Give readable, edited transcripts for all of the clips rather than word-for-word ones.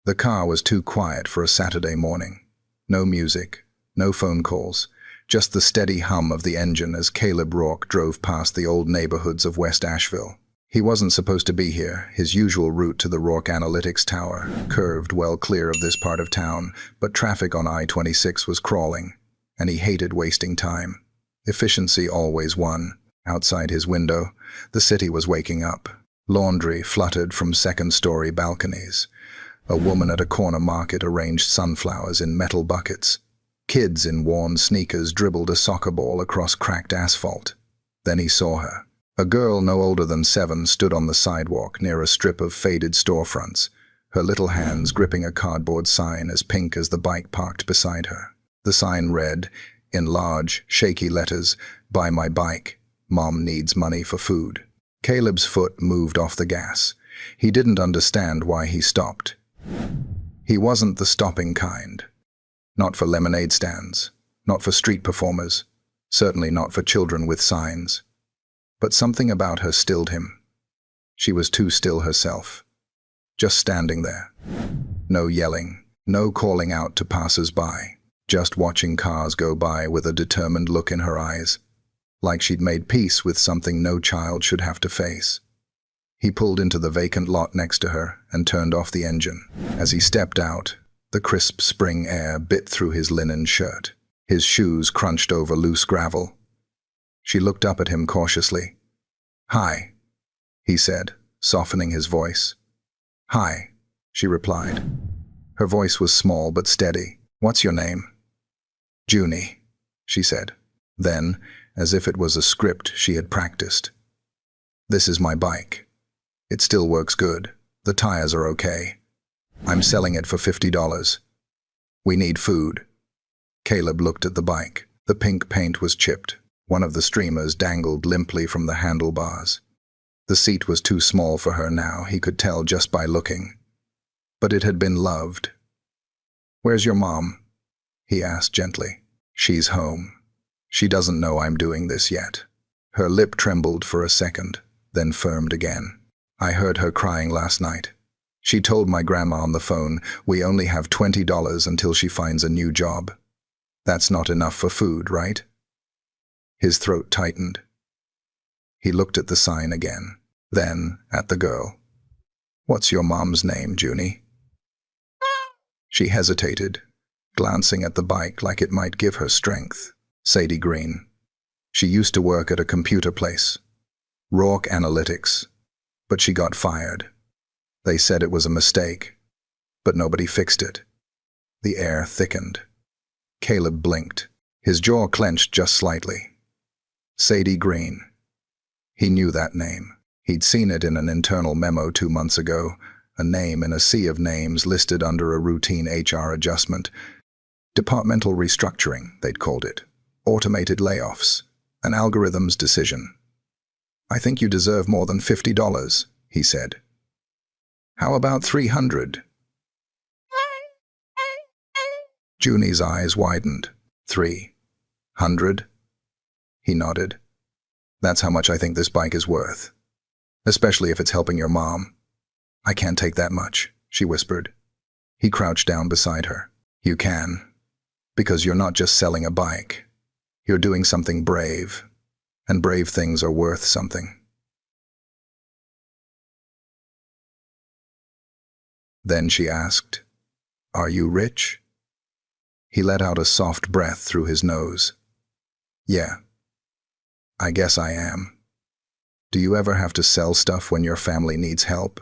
The car was too quiet for a Saturday morning. No music, no phone calls, just the steady hum of the engine as Caleb Rourke drove past the old neighborhoods of West Asheville. He wasn't supposed to be here. His usual route to the Rourke Analytics Tower curved well clear of this part of town, but traffic on I-26 was crawling, and he hated wasting time. Efficiency always won. Outside his window, the city was waking up. Laundry fluttered from second-story balconies. A woman at a corner market arranged sunflowers in metal buckets. Kids in worn sneakers dribbled a soccer ball across cracked asphalt. Then he saw her. A girl no older than 7 stood on the sidewalk near a strip of faded storefronts, her little hands gripping a cardboard sign as pink as the bike parked beside her. The sign read, in large, shaky letters, "Buy my bike. Mom needs money for food." Caleb's foot moved off the gas. He didn't understand why he stopped. He wasn't the stopping kind. Not for lemonade stands, not for street performers, certainly not for children with signs. But something about her stilled him. She was too still herself, just standing there. No yelling, no calling out to passers-by, just watching cars go by with a determined look in her eyes, like she'd made peace with something no child should have to face. He pulled into the vacant lot next to her and turned off the engine. As he stepped out, the crisp spring air bit through his linen shirt. His shoes crunched over loose gravel. She looked up at him cautiously. "Hi," he said, softening his voice. "Hi," she replied. Her voice was small but steady. "What's your name?" "Junie," she said. Then, as if it was a script she had practiced, "This is my bike. It still works good. The tires are okay. I'm selling it for $50. We need food." Caleb looked at the bike. The pink paint was chipped. One of the streamers dangled limply from the handlebars. The seat was too small for her now, he could tell just by looking. But it had been loved. "Where's your mom?" he asked gently. "She's home. She doesn't know I'm doing this yet." Her lip trembled for a second, then firmed again. "I heard her crying last night. She told my grandma on the phone, we only have $20 until she finds a new job. That's not enough for food, right?" His throat tightened. He looked at the sign again, then at the girl. "What's your mom's name, Junie?" She hesitated, glancing at the bike like it might give her strength. "Sadie Green. She used to work at a computer place, Rourke Analytics, but she got fired. They said it was a mistake, but nobody fixed it." The air thickened. Caleb blinked. His jaw clenched just slightly. Sadie Green. He knew that name. He'd seen it in an internal memo 2 months ago, a name in a sea of names listed under a routine HR adjustment. Departmental restructuring, they'd called it. Automated layoffs. An algorithm's decision. "I think you deserve more than $50, he said. "How about 300? Junie's eyes widened. 300? He nodded. "That's how much I think this bike is worth. Especially if it's helping your mom." "I can't take that much," she whispered. He crouched down beside her. "You can. Because you're not just selling a bike. You're doing something brave. And brave things are worth something." Then she asked, "Are you rich?" He let out a soft breath through his nose. "Yeah. I guess I am." "Do you ever have to sell stuff when your family needs help?"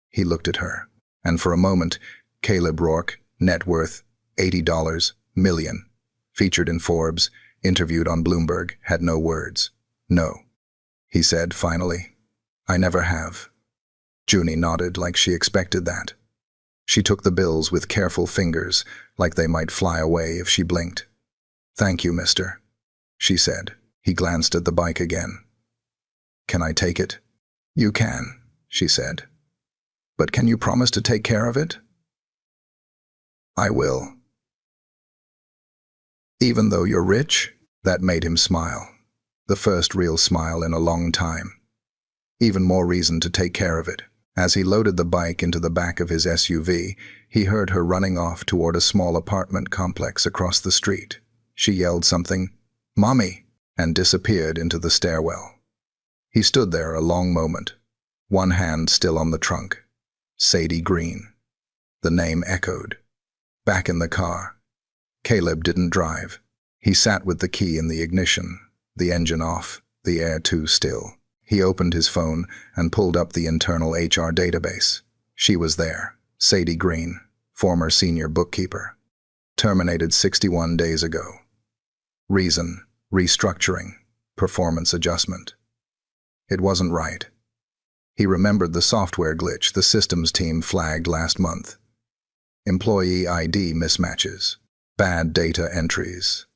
He looked at her, and for a moment, Caleb Rourke, net worth $80 million, featured in Forbes, interviewed on Bloomberg, had no words. "No," he said finally. "I never have." Junie nodded like she expected that. She took the bills with careful fingers, like they might fly away if she blinked. "Thank you, mister," she said. He glanced at the bike again. "Can I take it?" "You can," she said. "But can you promise to take care of it?" "I will." "Even though you're rich?" That made him smile. The first real smile in a long time. "Even more reason to take care of it." As he loaded the bike into the back of his SUV, he heard her running off toward a small apartment complex across the street. She yelled something, "Mommy!" and disappeared into the stairwell. He stood there a long moment, one hand still on the trunk. Sadie Green. The name echoed. Back in the car. Caleb didn't drive. He sat with the key in the ignition, the engine off, the air too still. He opened his phone and pulled up the internal HR database. She was there. Sadie Green, former senior bookkeeper. Terminated 61 days ago. Reason: restructuring, performance adjustment. It wasn't right. He remembered the software glitch the systems team flagged last month. Employee ID mismatches, bad data entries.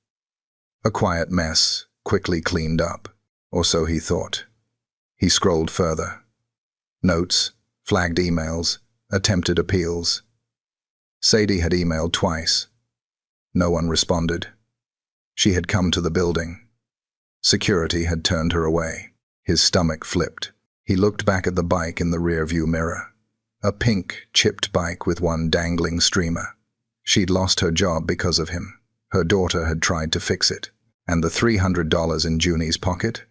A quiet mess, quickly cleaned up, or so he thought. He scrolled further. Notes, flagged emails, attempted appeals. Sadie had emailed twice. No one responded. She had come to the building. Security had turned her away. His stomach flipped. He looked back at the bike in the rearview mirror. A pink, chipped bike with one dangling streamer. She'd lost her job because of him. Her daughter had tried to fix it. And the $300 in Junie's pocket?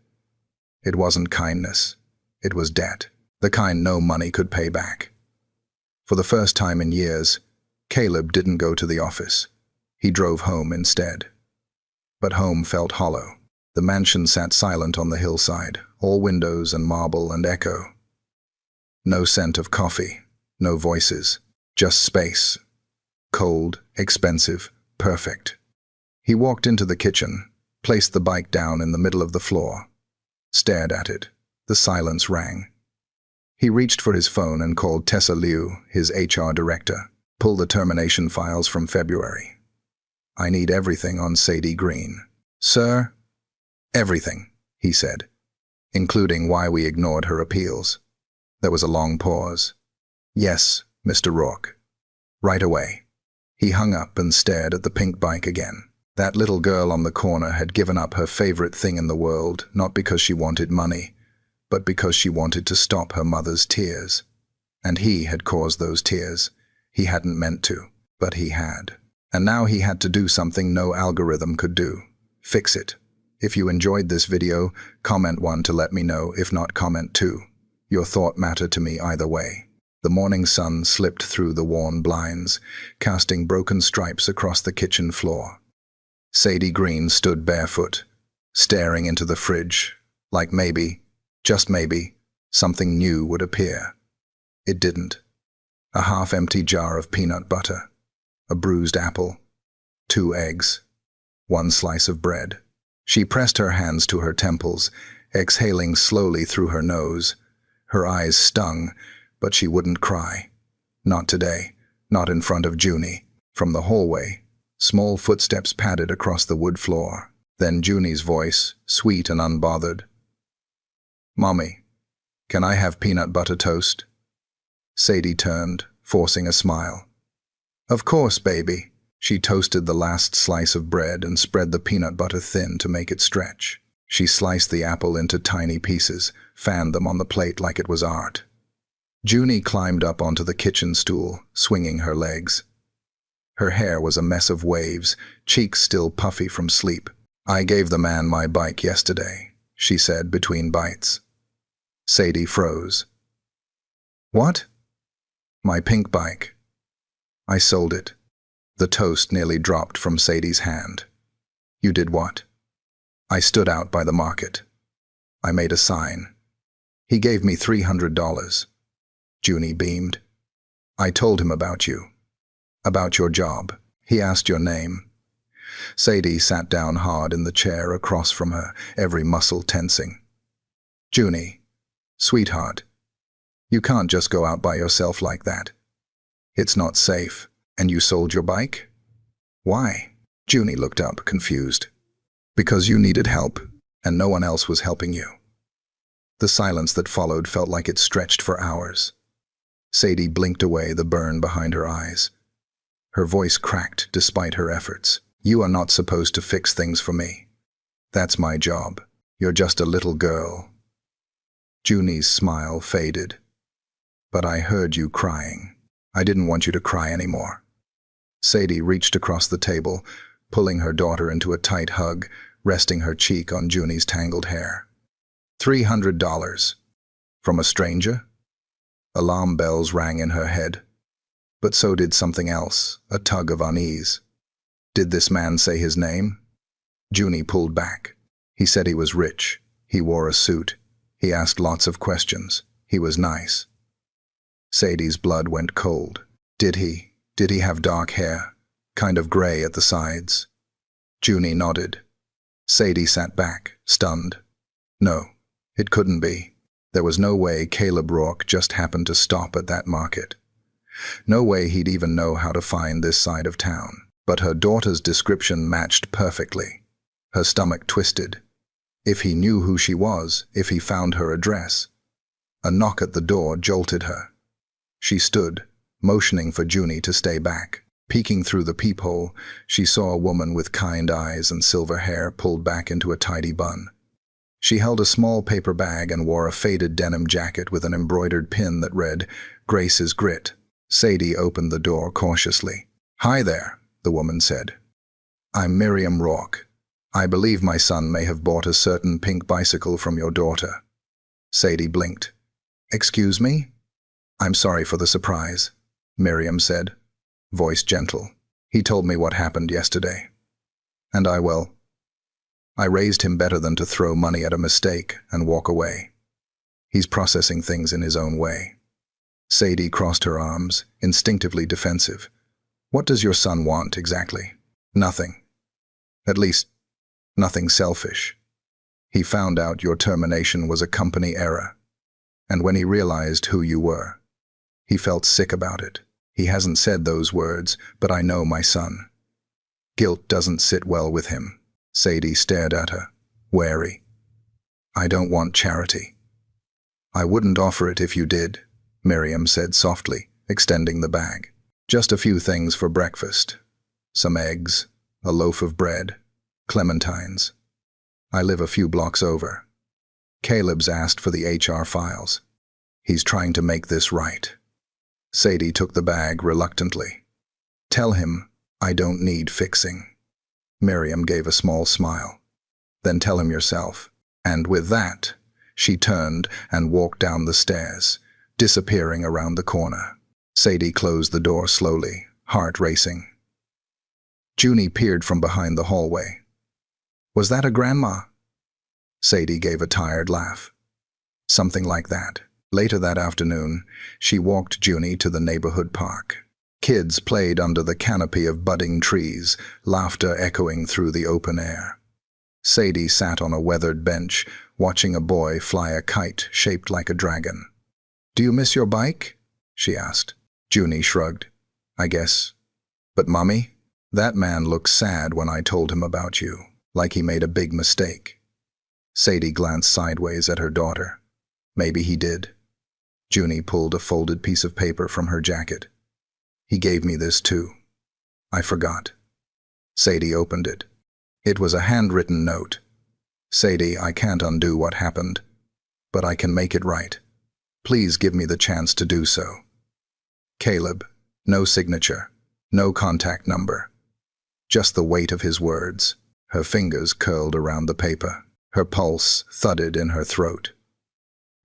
It wasn't kindness. It was debt. The kind no money could pay back. For the first time in years, Caleb didn't go to the office. He drove home instead. But home felt hollow. The mansion sat silent on the hillside, all windows and marble and echo. No scent of coffee, no voices, just space. Cold, expensive, perfect. He walked into the kitchen, placed the bike down in the middle of the floor, stared at it. The silence rang. He reached for his phone and called Tessa Liu, his HR director. Pull the termination files from February. I need everything on Sadie Green. Sir? Everything, he said, including why we ignored her appeals. There was a long pause. Yes, Mr. Rourke. Right away. He hung up and stared at the pink bike again. That little girl on the corner had given up her favorite thing in the world, not because she wanted money, but because she wanted to stop her mother's tears. And he had caused those tears. He hadn't meant to, but he had. And now he had to do something no algorithm could do. Fix it. If you enjoyed this video, comment 1 to let me know. If not, comment 2. Your thought mattered to me either way. The morning sun slipped through the worn blinds, casting broken stripes across the kitchen floor. Sadie Green stood barefoot, staring into the fridge, like maybe, just maybe, something new would appear. It didn't. A half-empty jar of peanut butter, a bruised apple, 2 eggs, 1 slice of bread. She pressed her hands to her temples, exhaling slowly through her nose. Her eyes stung, but she wouldn't cry. Not today, not in front of Junie. From the hallway, small footsteps padded across the wood floor. Then Junie's voice, sweet and unbothered. Mommy, can I have peanut butter toast? Sadie turned, forcing a smile. Of course, baby. She toasted the last slice of bread and spread the peanut butter thin to make it stretch. She sliced the apple into tiny pieces, fanned them on the plate like it was art. Junie climbed up onto the kitchen stool, swinging her legs. Her hair was a mess of waves, cheeks still puffy from sleep. I gave the man my bike yesterday, she said between bites. Sadie froze. What? My pink bike. I sold it. The toast nearly dropped from Sadie's hand. You did what? I stood out by the market. I made a sign. He gave me $300. Junie beamed. I told him about you. About your job. He asked your name. Sadie sat down hard in the chair across from her, every muscle tensing. Junie, sweetheart, you can't just go out by yourself like that. It's not safe. And you sold your bike? Why? Junie looked up, confused. Because you needed help, and no one else was helping you. The silence that followed felt like it stretched for hours. Sadie blinked away the burn behind her eyes. Her voice cracked despite her efforts. You are not supposed to fix things for me. That's my job. You're just a little girl. Junie's smile faded. But I heard you crying. I didn't want you to cry anymore. Sadie reached across the table, pulling her daughter into a tight hug, resting her cheek on Junie's tangled hair. $300. From a stranger? Alarm bells rang in her head. But so did something else, a tug of unease. Did this man say his name? Junie pulled back. He said he was rich. He wore a suit. He asked lots of questions. He was nice. Sadie's blood went cold. Did he have dark hair? Kind of gray at the sides? Junie nodded. Sadie sat back, stunned. No, it couldn't be. There was no way Caleb Rourke just happened to stop at that market. No way he'd even know how to find this side of town. But her daughter's description matched perfectly. Her stomach twisted. If he knew who she was, if he found her address. A knock at the door jolted her. She stood, motioning for Junie to stay back. Peeking through the peephole, she saw a woman with kind eyes and silver hair pulled back into a tidy bun. She held a small paper bag and wore a faded denim jacket with an embroidered pin that read, "Grace's Grit." Sadie opened the door cautiously. "Hi there," the woman said. "I'm Miriam Rourke. I believe my son may have bought a certain pink bicycle from your daughter." Sadie blinked. "Excuse me?" "I'm sorry for the surprise," Miriam said, voice gentle. "He told me what happened yesterday. And I raised him better than to throw money at a mistake and walk away. He's processing things in his own way." Sadie crossed her arms, instinctively defensive. "What does your son want, exactly?" "Nothing. At least, nothing selfish. He found out your termination was a company error. And when he realized who you were, he felt sick about it. He hasn't said those words, but I know my son. Guilt doesn't sit well with him." Sadie stared at her, wary. "I don't want charity." "I wouldn't offer it if you did," Miriam said softly, extending the bag. "Just a few things for breakfast. Some eggs, a loaf of bread, clementines. I live a few blocks over. Caleb's asked for the HR files. He's trying to make this right." Sadie took the bag reluctantly. "Tell him I don't need fixing." Miriam gave a small smile. "Then tell him yourself." And with that, she turned and walked down the stairs, disappearing around the corner. Sadie closed the door slowly, heart racing. Junie peered from behind the hallway. "Was that a grandma?" Sadie gave a tired laugh. "Something like that." Later that afternoon, she walked Junie to the neighborhood park. Kids played under the canopy of budding trees, laughter echoing through the open air. Sadie sat on a weathered bench, watching a boy fly a kite shaped like a dragon. "Do you miss your bike?" she asked. Junie shrugged. "I guess. But Mommy, that man looked sad when I told him about you, like he made a big mistake." Sadie glanced sideways at her daughter. "Maybe he did." Junie pulled a folded piece of paper from her jacket. "He gave me this too. I forgot." Sadie opened it. It was a handwritten note. "Sadie, I can't undo what happened, but I can make it right. Please give me the chance to do so. Caleb." No signature, no contact number. Just the weight of his words. Her fingers curled around the paper. Her pulse thudded in her throat.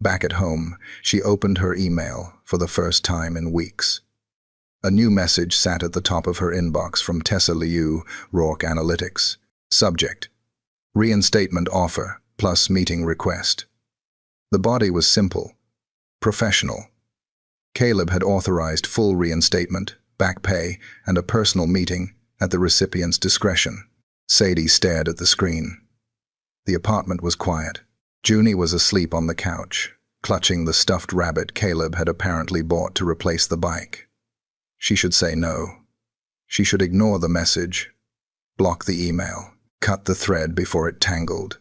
Back at home, she opened her email for the first time in weeks. A new message sat at the top of her inbox from Tessa Liu, Rourke Analytics. Subject: Reinstatement offer plus meeting request. The body was simple, professional. Caleb had authorized full reinstatement, back pay, and a personal meeting at the recipient's discretion. Sadie stared at the screen. The apartment was quiet. Junie was asleep on the couch, clutching the stuffed rabbit Caleb had apparently bought to replace the bike. She should say no. She should ignore the message, block the email, cut the thread before it tangled.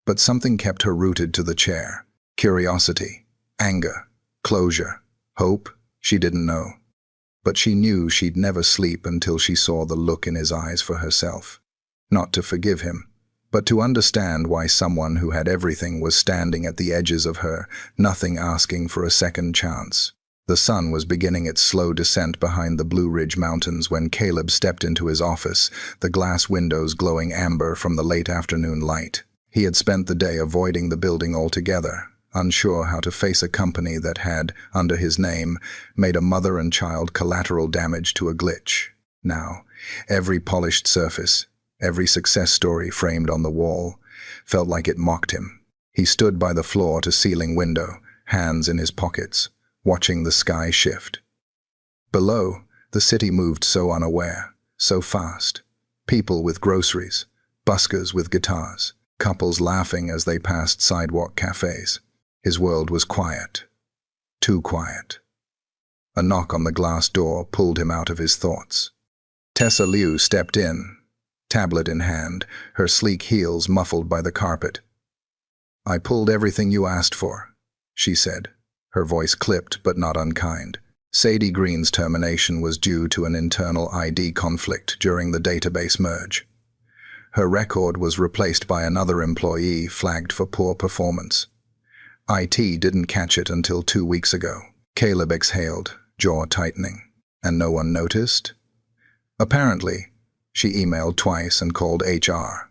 But something kept her rooted to the chair. Curiosity, anger, closure, hope, she didn't know. But she knew she'd never sleep until she saw the look in his eyes for herself. Not to forgive him, but to understand why someone who had everything was standing at the edges of her, nothing asking for a second chance. The sun was beginning its slow descent behind the Blue Ridge Mountains when Caleb stepped into his office, the glass windows glowing amber from the late afternoon light. He had spent the day avoiding the building altogether, unsure how to face a company that had, under his name, made a mother and child collateral damage to a glitch. Now, every polished surface, every success story framed on the wall, felt like it mocked him. He stood by the floor-to-ceiling window, hands in his pockets, watching the sky shift. Below, the city moved so unaware, so fast. People with groceries, buskers with guitars, couples laughing as they passed sidewalk cafes. His world was quiet. Too quiet. A knock on the glass door pulled him out of his thoughts. Tessa Liu stepped in, tablet in hand, her sleek heels muffled by the carpet. "I pulled everything you asked for," she said, her voice clipped but not unkind. Sadie Green's termination was due to an internal ID conflict during the database merge. Her record was replaced by another employee flagged for poor performance. IT didn't catch it until 2 weeks ago. Caleb exhaled, jaw tightening. And no one noticed? Apparently, she emailed twice and called HR.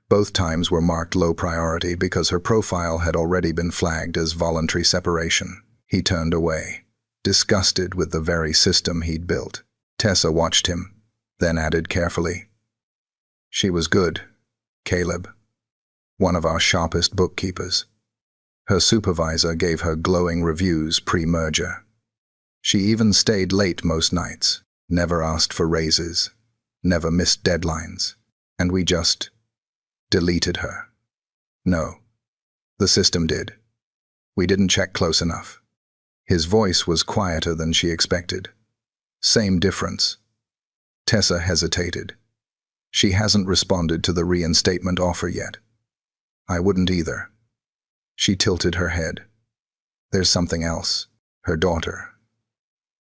Both times were marked low priority because her profile had already been flagged as voluntary separation. He turned away, disgusted with the very system he'd built. Tessa watched him, then added carefully, "She was good, Caleb. One of our sharpest bookkeepers." Her supervisor gave her glowing reviews pre-merger. She even stayed late most nights, never asked for raises, never missed deadlines, and we just deleted her. No, the system did. We didn't check close enough. His voice was quieter than she expected. Same difference. Tessa hesitated. She hasn't responded to the reinstatement offer yet. I wouldn't either. She tilted her head. There's something else. Her daughter,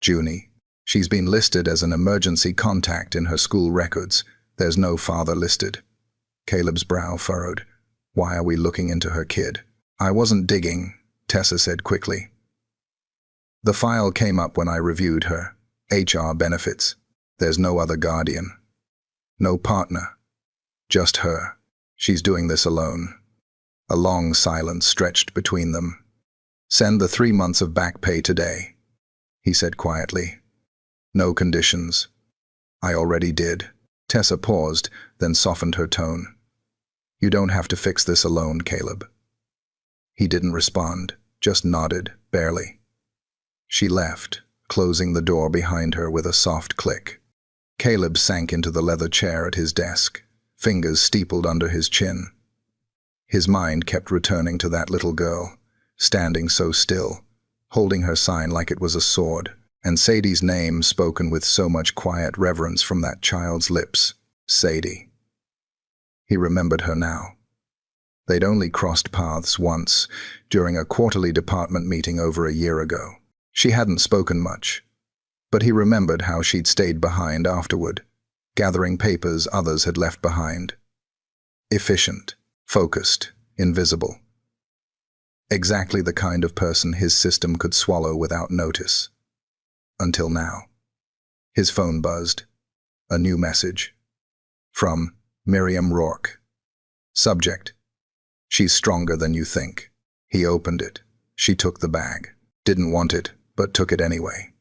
Junie. She's been listed as an emergency contact in her school records. There's no father listed. Caleb's brow furrowed. Why are we looking into her kid? I wasn't digging, Tessa said quickly. The file came up when I reviewed her. HR benefits. There's no other guardian. No partner. Just her. She's doing this alone. A long silence stretched between them. Send the 3 months of back pay today, he said quietly. No conditions. I already did. Tessa paused, then softened her tone. You don't have to fix this alone, Caleb. He didn't respond, just nodded, barely. She left, closing the door behind her with a soft click. Caleb sank into the leather chair at his desk, fingers steepled under his chin. His mind kept returning to that little girl, standing so still, holding her sign like it was a sword, and Sadie's name spoken with so much quiet reverence from that child's lips. Sadie. He remembered her now. They'd only crossed paths once, during a quarterly department meeting over a year ago. She hadn't spoken much, but he remembered how she'd stayed behind afterward, gathering papers others had left behind. Efficient, focused, invisible. Exactly the kind of person his system could swallow without notice. Until now. His phone buzzed. A new message. From Miriam Rourke. Subject: She's stronger than you think. He opened it. She took the bag. Didn't want it, but took it anyway.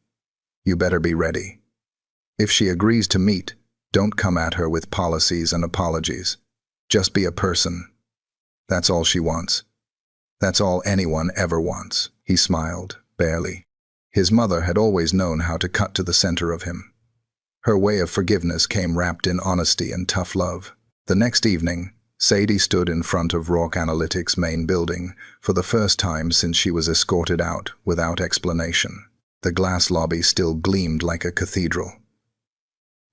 You better be ready. If she agrees to meet, don't come at her with policies and apologies. Just be a person. That's all she wants. That's all anyone ever wants. He smiled, barely. His mother had always known how to cut to the center of him. Her way of forgiveness came wrapped in honesty and tough love. The next evening, Sadie stood in front of Rourke Analytics' main building for the first time since she was escorted out without explanation. The glass lobby still gleamed like a cathedral.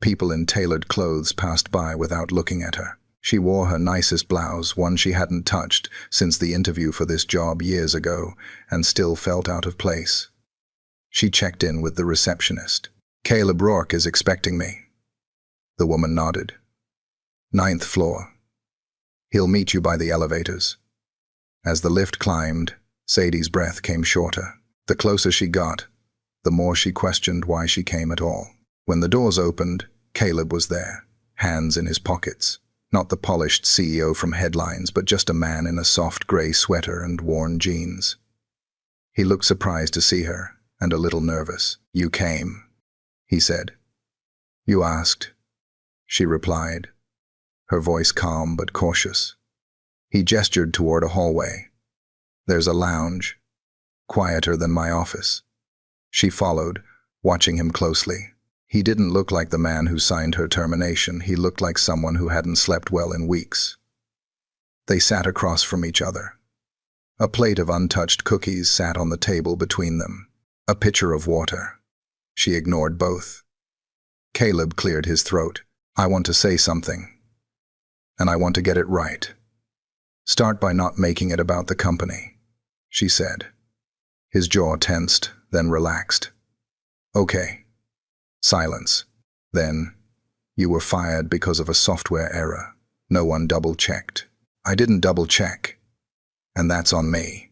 People in tailored clothes passed by without looking at her. She wore her nicest blouse, one she hadn't touched since the interview for this job years ago, and still felt out of place. She checked in with the receptionist. Caleb Rourke is expecting me. The woman nodded. 9th floor. He'll meet you by the elevators. As the lift climbed, Sadie's breath came shorter. The closer she got, the more she questioned why she came at all. When the doors opened, Caleb was there, hands in his pockets. Not the polished CEO from headlines, but just a man in a soft gray sweater and worn jeans. He looked surprised to see her, and a little nervous. "You came," he said. "You asked," she replied, her voice calm but cautious. He gestured toward a hallway. "There's a lounge, quieter than my office." She followed, watching him closely. He didn't look like the man who signed her termination. He looked like someone who hadn't slept well in weeks. They sat across from each other. A plate of untouched cookies sat on the table between them. A pitcher of water. She ignored both. Caleb cleared his throat. "I want to say something. And I want to get it right. Start by not making it about the company," she said. His jaw tensed, then relaxed. "Okay." Silence. Then, "You were fired because of a software error. No one double-checked." "I didn't double-check. And that's on me."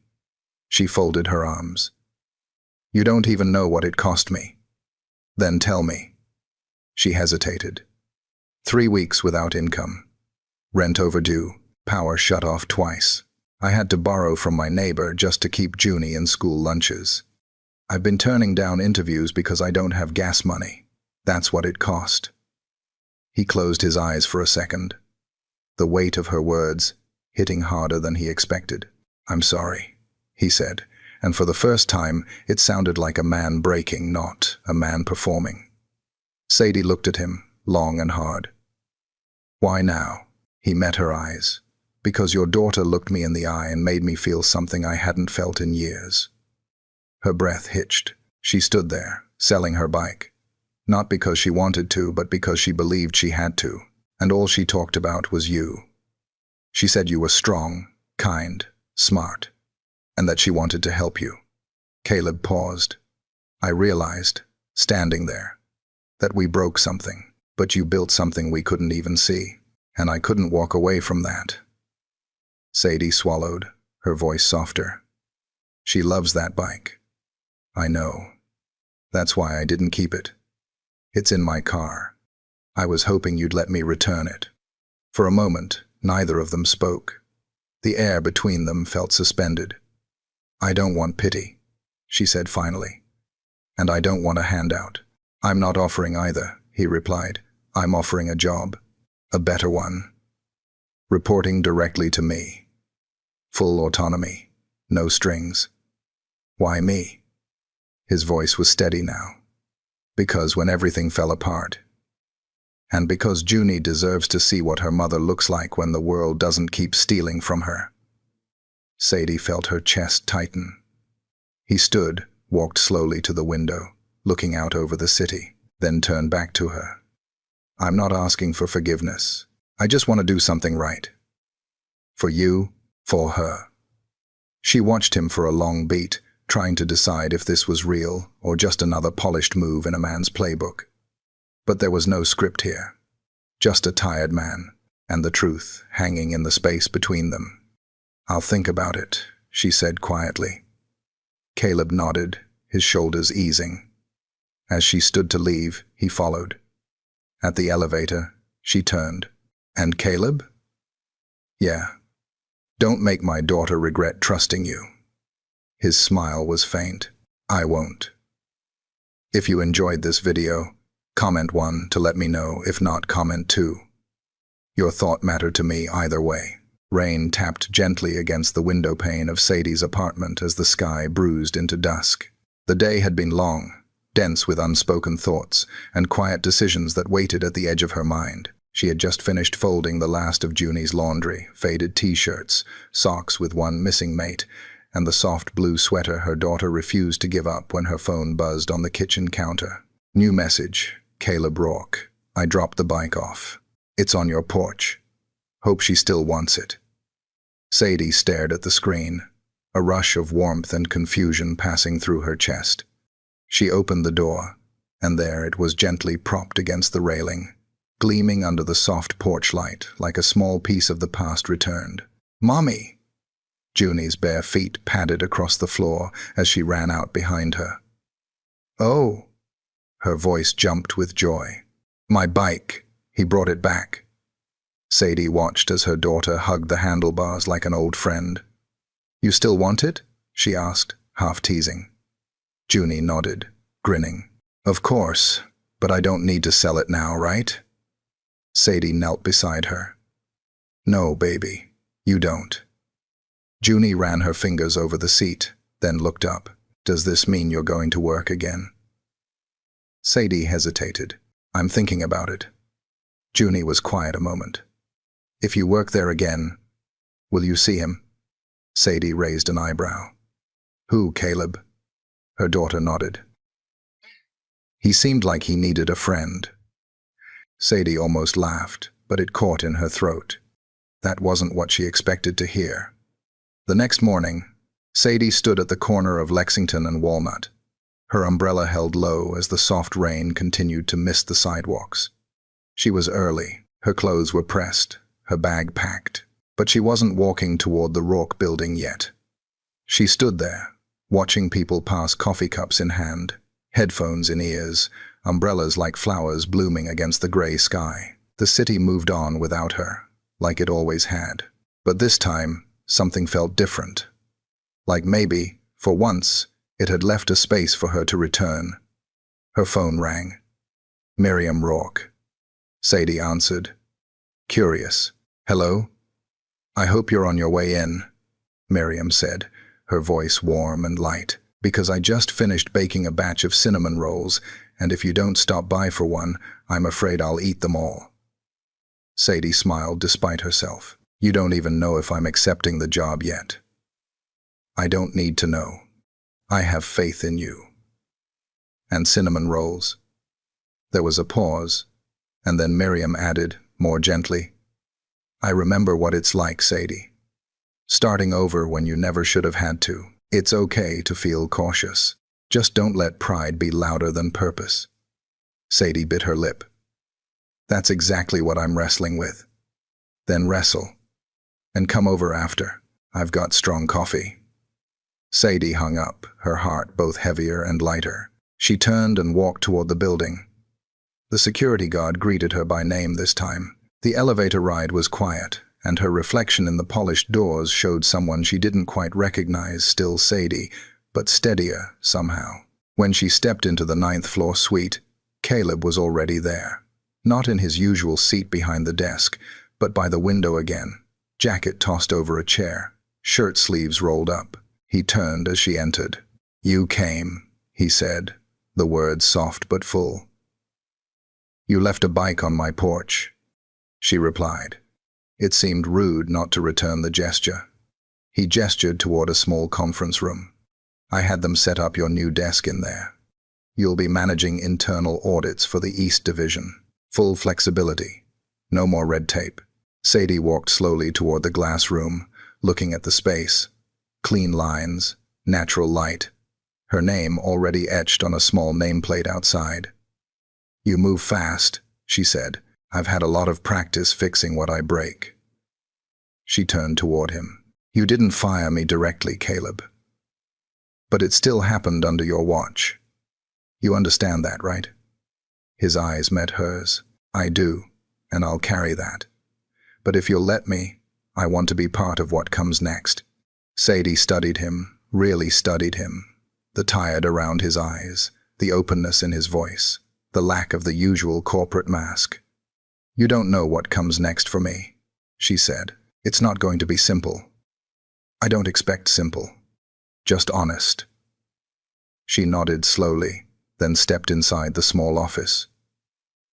She folded her arms. "You don't even know what it cost me." "Then tell me." She hesitated. 3 weeks without income. Rent overdue. Power shut off twice. I had to borrow from my neighbor just to keep Junie in school lunches. I've been turning down interviews because I don't have gas money. That's what it cost. He closed his eyes for a second. The weight of her words hitting harder than he expected. "I'm sorry," he said, and for the first time it sounded like a man breaking, not a man performing. Sadie looked at him, long and hard. "Why now?" He met her eyes. "Because your daughter looked me in the eye and made me feel something I hadn't felt in years." Her breath hitched. She stood there, selling her bike. Not because she wanted to, but because she believed she had to. And all she talked about was you. She said you were strong, kind, smart, and that she wanted to help you. Caleb paused. "I realized, standing there, that we broke something, but you built something we couldn't even see, and I couldn't walk away from that." Sadie swallowed, her voice softer. "She loves that bike." "I know. That's why I didn't keep it. It's in my car. I was hoping you'd let me return it." For a moment, neither of them spoke. The air between them felt suspended. "I don't want pity," she said finally. "And I don't want a handout." "I'm not offering either," he replied. "I'm offering a job. A better one. Reporting directly to me. Full autonomy. No strings." "Why me?" His voice was steady now. "Because when everything fell apart. And because Junie deserves to see what her mother looks like when the world doesn't keep stealing from her." Sadie felt her chest tighten. He stood, walked slowly to the window, looking out over the city, then turned back to her. "I'm not asking for forgiveness. I just want to do something right. For you, for her." She watched him for a long beat, trying to decide if this was real or just another polished move in a man's playbook. But there was no script here. Just a tired man, and the truth hanging in the space between them. "I'll think about it," she said quietly. Caleb nodded, his shoulders easing. As she stood to leave, he followed. At the elevator, she turned. "And Caleb?" "Yeah. Don't make my daughter regret trusting you." His smile was faint. "I won't." If you enjoyed this video, comment 1 to let me know. If not, comment 2. Your thought mattered to me either way. Rain tapped gently against the window pane of Sadie's apartment as the sky bruised into dusk. The day had been long, dense with unspoken thoughts and quiet decisions that waited at the edge of her mind. She had just finished folding the last of Junie's laundry, faded t-shirts, socks with one missing mate, and the soft blue sweater her daughter refused to give up when her phone buzzed on the kitchen counter. New message, Caleb Rourke. "I dropped the bike off. It's on your porch. Hope she still wants it." Sadie stared at the screen, a rush of warmth and confusion passing through her chest. She opened the door, and there it was gently propped against the railing, gleaming under the soft porch light like a small piece of the past returned. "Mommy!" Junie's bare feet padded across the floor as she ran out behind her. "Oh!" Her voice jumped with joy. "My bike. He brought it back." Sadie watched as her daughter hugged the handlebars like an old friend. "You still want it?" she asked, half teasing. Junie nodded, grinning. "Of course, but I don't need to sell it now, right?" Sadie knelt beside her. "No, baby, you don't." Junie ran her fingers over the seat, then looked up. "Does this mean you're going to work again?" Sadie hesitated. "I'm thinking about it." Junie was quiet a moment. "If you work there again, will you see him?" Sadie raised an eyebrow. "Who, Caleb?" Her daughter nodded. "He seemed like he needed a friend." Sadie almost laughed, but it caught in her throat. That wasn't what she expected to hear. The next morning, Sadie stood at the corner of Lexington and Walnut. Her umbrella held low as the soft rain continued to mist the sidewalks. She was early, her clothes were pressed, her bag packed, but she wasn't walking toward the Rourke building yet. She stood there, watching people pass coffee cups in hand, headphones in ears, umbrellas like flowers blooming against the gray sky. The city moved on without her, like it always had. But this time, something felt different. Like maybe, for once, it had left a space for her to return. Her phone rang. Miriam Rourke. Sadie answered. Curious. "Hello? I hope you're on your way in," Miriam said, her voice warm and light. "Because I just finished baking a batch of cinnamon rolls, and if you don't stop by for one, I'm afraid I'll eat them all." Sadie smiled despite herself. "You don't even know if I'm accepting the job yet." "I don't need to know. I have faith in you." "And cinnamon rolls?" There was a pause, and then Miriam added, more gently, "I remember what it's like, Sadie. Starting over when you never should have had to. It's okay to feel cautious. Just don't let pride be louder than purpose." Sadie bit her lip. "That's exactly what I'm wrestling with." "Then wrestle. And come over after. I've got strong coffee." Sadie hung up, her heart both heavier and lighter. She turned and walked toward the building. The security guard greeted her by name this time. The elevator ride was quiet, and her reflection in the polished doors showed someone she didn't quite recognize, still Sadie, but steadier somehow. When she stepped into the 9th-floor suite, Caleb was already there. Not in his usual seat behind the desk, but by the window again, jacket tossed over a chair, shirt sleeves rolled up. He turned as she entered. "You came," he said, the words soft but full. "You left a bike on my porch," she replied. It seemed rude not to return the gesture. He gestured toward a small conference room. "I had them set up your new desk in there. You'll be managing internal audits for the East Division. Full flexibility. No more red tape." Sadie walked slowly toward the glass room, looking at the space. Clean lines, natural light. Her name already etched on a small nameplate outside. "You move fast," she said. "I've had a lot of practice fixing what I break." She turned toward him. "You didn't fire me directly, Caleb. But it still happened under your watch. You understand that, right?" His eyes met hers. "I do, and I'll carry that. But if you'll let me, I want to be part of what comes next." Sadie studied him, really studied him. The tired around his eyes, the openness in his voice, the lack of the usual corporate mask. "You don't know what comes next for me," she said. "It's not going to be simple. I don't expect simple. Just honest." She nodded slowly, then stepped inside the small office.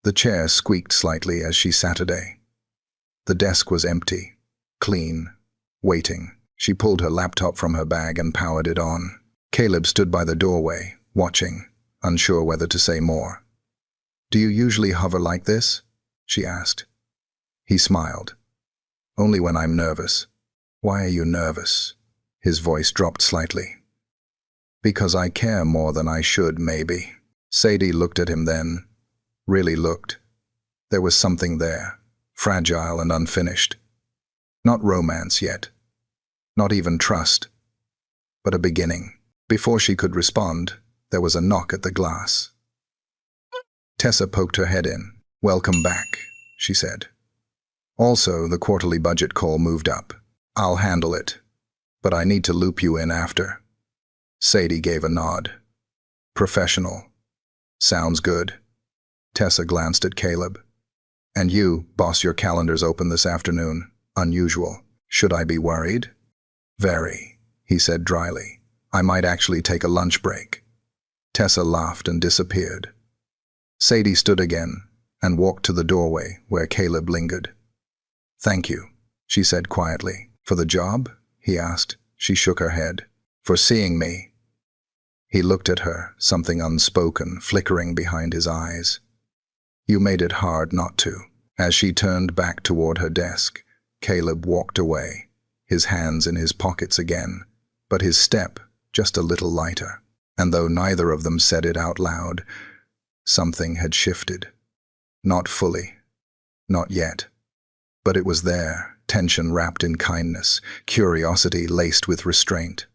The chair squeaked slightly as she sat down. The desk was empty, clean, waiting. She pulled her laptop from her bag and powered it on. Caleb stood by the doorway, watching, unsure whether to say more. "Do you usually hover like this?" she asked. He smiled. "Only when I'm nervous." "Why are you nervous?" His voice dropped slightly. "Because I care more than I should, maybe." Sadie looked at him then, really looked. There was something there, fragile and unfinished. Not romance yet. Not even trust. But a beginning. Before she could respond, there was a knock at the glass. Tessa poked her head in. "Welcome back," she said. "Also, the quarterly budget call moved up. I'll handle it, but I need to loop you in after." Sadie gave a nod. "Professional. Sounds good." Tessa glanced at Caleb. "And you, boss, your calendar's open this afternoon. Unusual. Should I be worried?" "Very," he said dryly. "I might actually take a lunch break." Tessa laughed and disappeared. Sadie stood again and walked to the doorway where Caleb lingered. "Thank you," she said quietly. "For the job?" he asked. She shook her head. "For seeing me." He looked at her, something unspoken flickering behind his eyes. "You made it hard not to." As she turned back toward her desk, Caleb walked away, his hands in his pockets again, but his step just a little lighter. And though neither of them said it out loud, something had shifted. Not fully. Not yet. But it was there, tension wrapped in kindness, curiosity laced with restraint.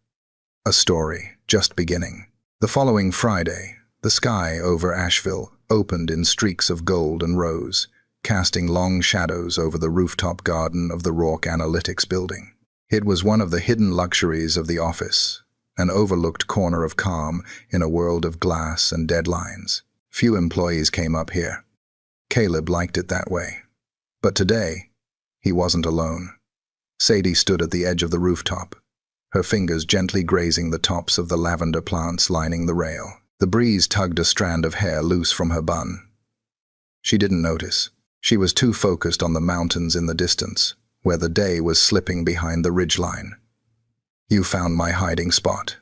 A story, just beginning. The following Friday, the sky over Asheville opened in streaks of gold and rose, casting long shadows over the rooftop garden of the Rourke Analytics building. It was one of the hidden luxuries of the office, an overlooked corner of calm in a world of glass and deadlines. Few employees came up here. Caleb liked it that way. But today, he wasn't alone. Sadie stood at the edge of the rooftop, her fingers gently grazing the tops of the lavender plants lining the rail. The breeze tugged a strand of hair loose from her bun. She didn't notice. She was too focused on the mountains in the distance, where the day was slipping behind the ridgeline. "You found my hiding spot,"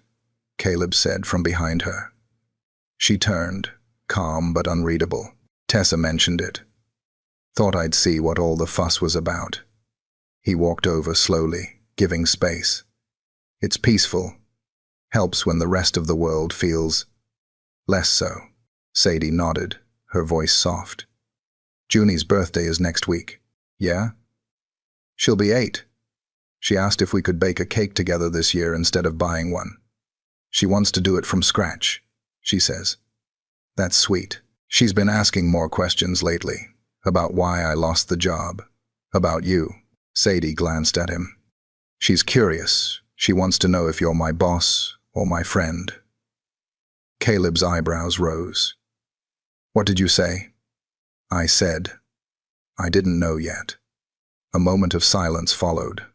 Caleb said from behind her. She turned, calm but unreadable. "Tessa mentioned it. Thought I'd see what all the fuss was about." He walked over slowly, giving space. "It's peaceful. Helps when the rest of the world feels less so." Sadie nodded, her voice soft. "Junie's birthday is next week." "Yeah?" "She'll be 8. She asked if we could bake a cake together this year instead of buying one. She wants to do it from scratch, she says." "That's sweet." "She's been asking more questions lately, about why I lost the job. About you." Sadie glanced at him. "She's curious. She wants to know if you're my boss or my friend." Caleb's eyebrows rose. "What did you say?" "I said, I didn't know yet." A moment of silence followed,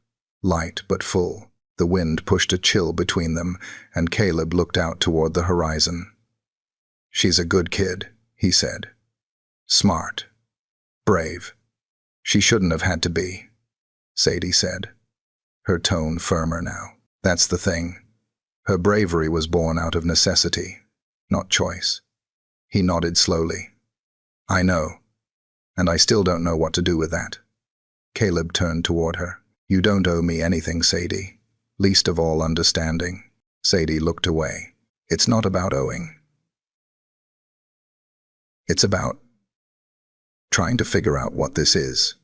light but full. The wind pushed a chill between them, and Caleb looked out toward the horizon. "She's a good kid," he said. "Smart. Brave. She shouldn't have had to be," Sadie said, her tone firmer now. "That's the thing. Her bravery was born out of necessity, not choice." He nodded slowly. "I know, and I still don't know what to do with that." Caleb turned toward her. "You don't owe me anything, Sadie. Least of all understanding." Sadie looked away. "It's not about owing. It's about trying to figure out what this is.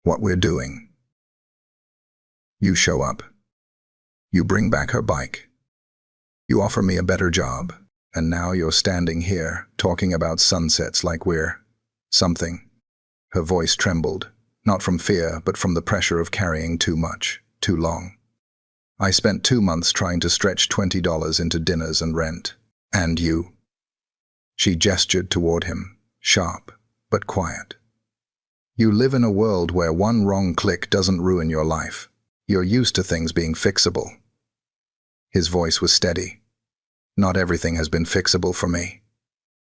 What we're doing." You show up. You bring back her bike. You offer me a better job. And now you're standing here, talking about sunsets like we're something. Her voice trembled, not from fear, but from the pressure of carrying too much, too long. "I spent 2 months trying to stretch $20 into dinners and rent. And you." She gestured toward him, sharp, but quiet. "You live in a world where one wrong click doesn't ruin your life. You're used to things being fixable." His voice was steady. "Not everything has been fixable for me."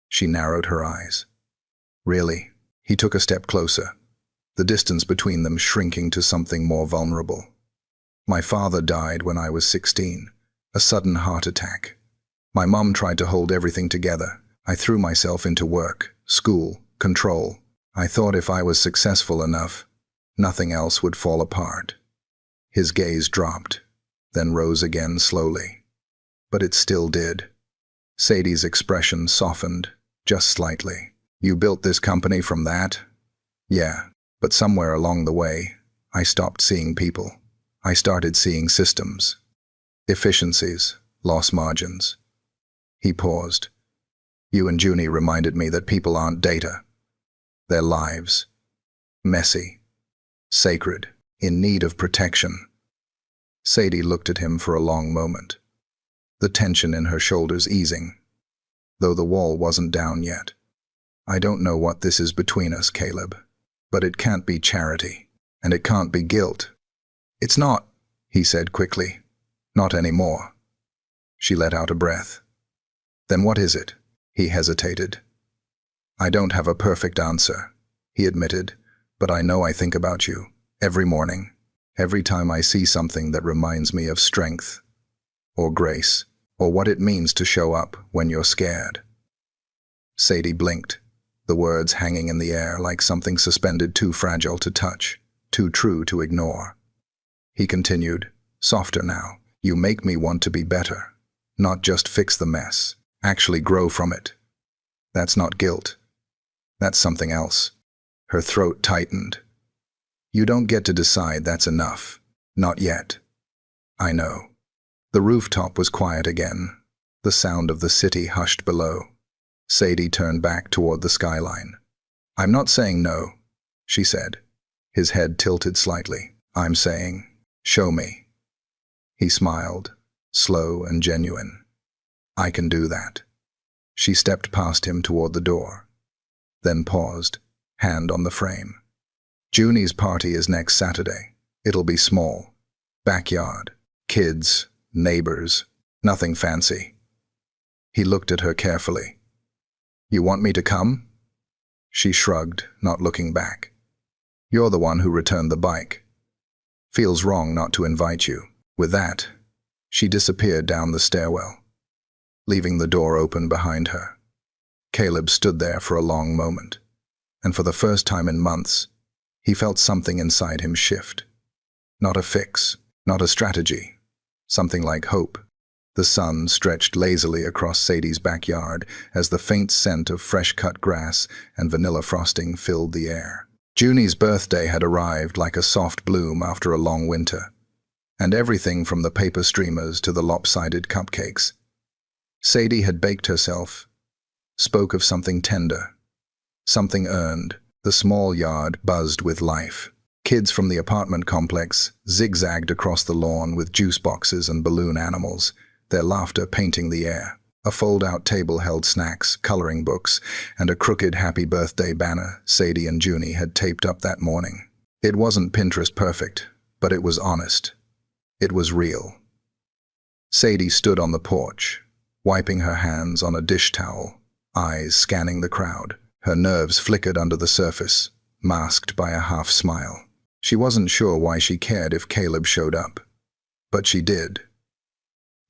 She narrowed her eyes. "Really?" He took a step closer, the distance between them shrinking to something more vulnerable. "My father died when I was 16, a sudden heart attack. My mom tried to hold everything together. I threw myself into work, school, control. I thought if I was successful enough, nothing else would fall apart." His gaze dropped, then rose again slowly. But it still did. Sadie's expression softened, just slightly. You built this company from that? Yeah, but somewhere along the way, I stopped seeing people. I started seeing systems, efficiencies, loss margins. He paused. You and Junie reminded me that people aren't data. They're lives. Messy. Sacred. In need of protection. Sadie looked at him for a long moment, the tension in her shoulders easing, though the wall wasn't down yet. I don't know what this is between us, Caleb, but it can't be charity, and it can't be guilt. It's not, he said quickly. Not anymore. She let out a breath. Then what is it? He hesitated. I don't have a perfect answer, he admitted, but I know I think about you every morning, every time I see something that reminds me of strength, or grace, or what it means to show up when you're scared. Sadie blinked, the words hanging in the air like something suspended too fragile to touch, too true to ignore. He continued, softer now. You make me want to be better, not just fix the mess, actually grow from it. That's not guilt. That's something else. Her throat tightened. You don't get to decide that's enough. Not yet. I know. The rooftop was quiet again, the sound of the city hushed below. Sadie turned back toward the skyline. I'm not saying no, she said. His head tilted slightly. I'm saying, show me. He smiled, slow and genuine. I can do that. She stepped past him toward the door, then paused, hand on the frame. Junie's party is next Saturday. It'll be small. Backyard. Kids. Neighbors. Nothing fancy. He looked at her carefully. You want me to come? She shrugged, not looking back. You're the one who returned the bike. Feels wrong not to invite you. With that, she disappeared down the stairwell, leaving the door open behind her. Caleb stood there for a long moment, and for the first time in months, he felt something inside him shift. Not a fix, not a strategy, something like hope. The sun stretched lazily across Sadie's backyard as the faint scent of fresh-cut grass and vanilla frosting filled the air. Junie's birthday had arrived like a soft bloom after a long winter, and everything from the paper streamers to the lopsided cupcakes. Sadie had baked herself, spoke of something tender, something earned. The small yard buzzed with life. Kids from the apartment complex zigzagged across the lawn with juice boxes and balloon animals, their laughter painting the air. A fold-out table held snacks, coloring books, and a crooked happy birthday banner Sadie and Junie had taped up that morning. It wasn't Pinterest perfect, but it was honest. It was real. Sadie stood on the porch, wiping her hands on a dish towel, eyes scanning the crowd. Her nerves flickered under the surface, masked by a half smile. She wasn't sure why she cared if Caleb showed up, but she did.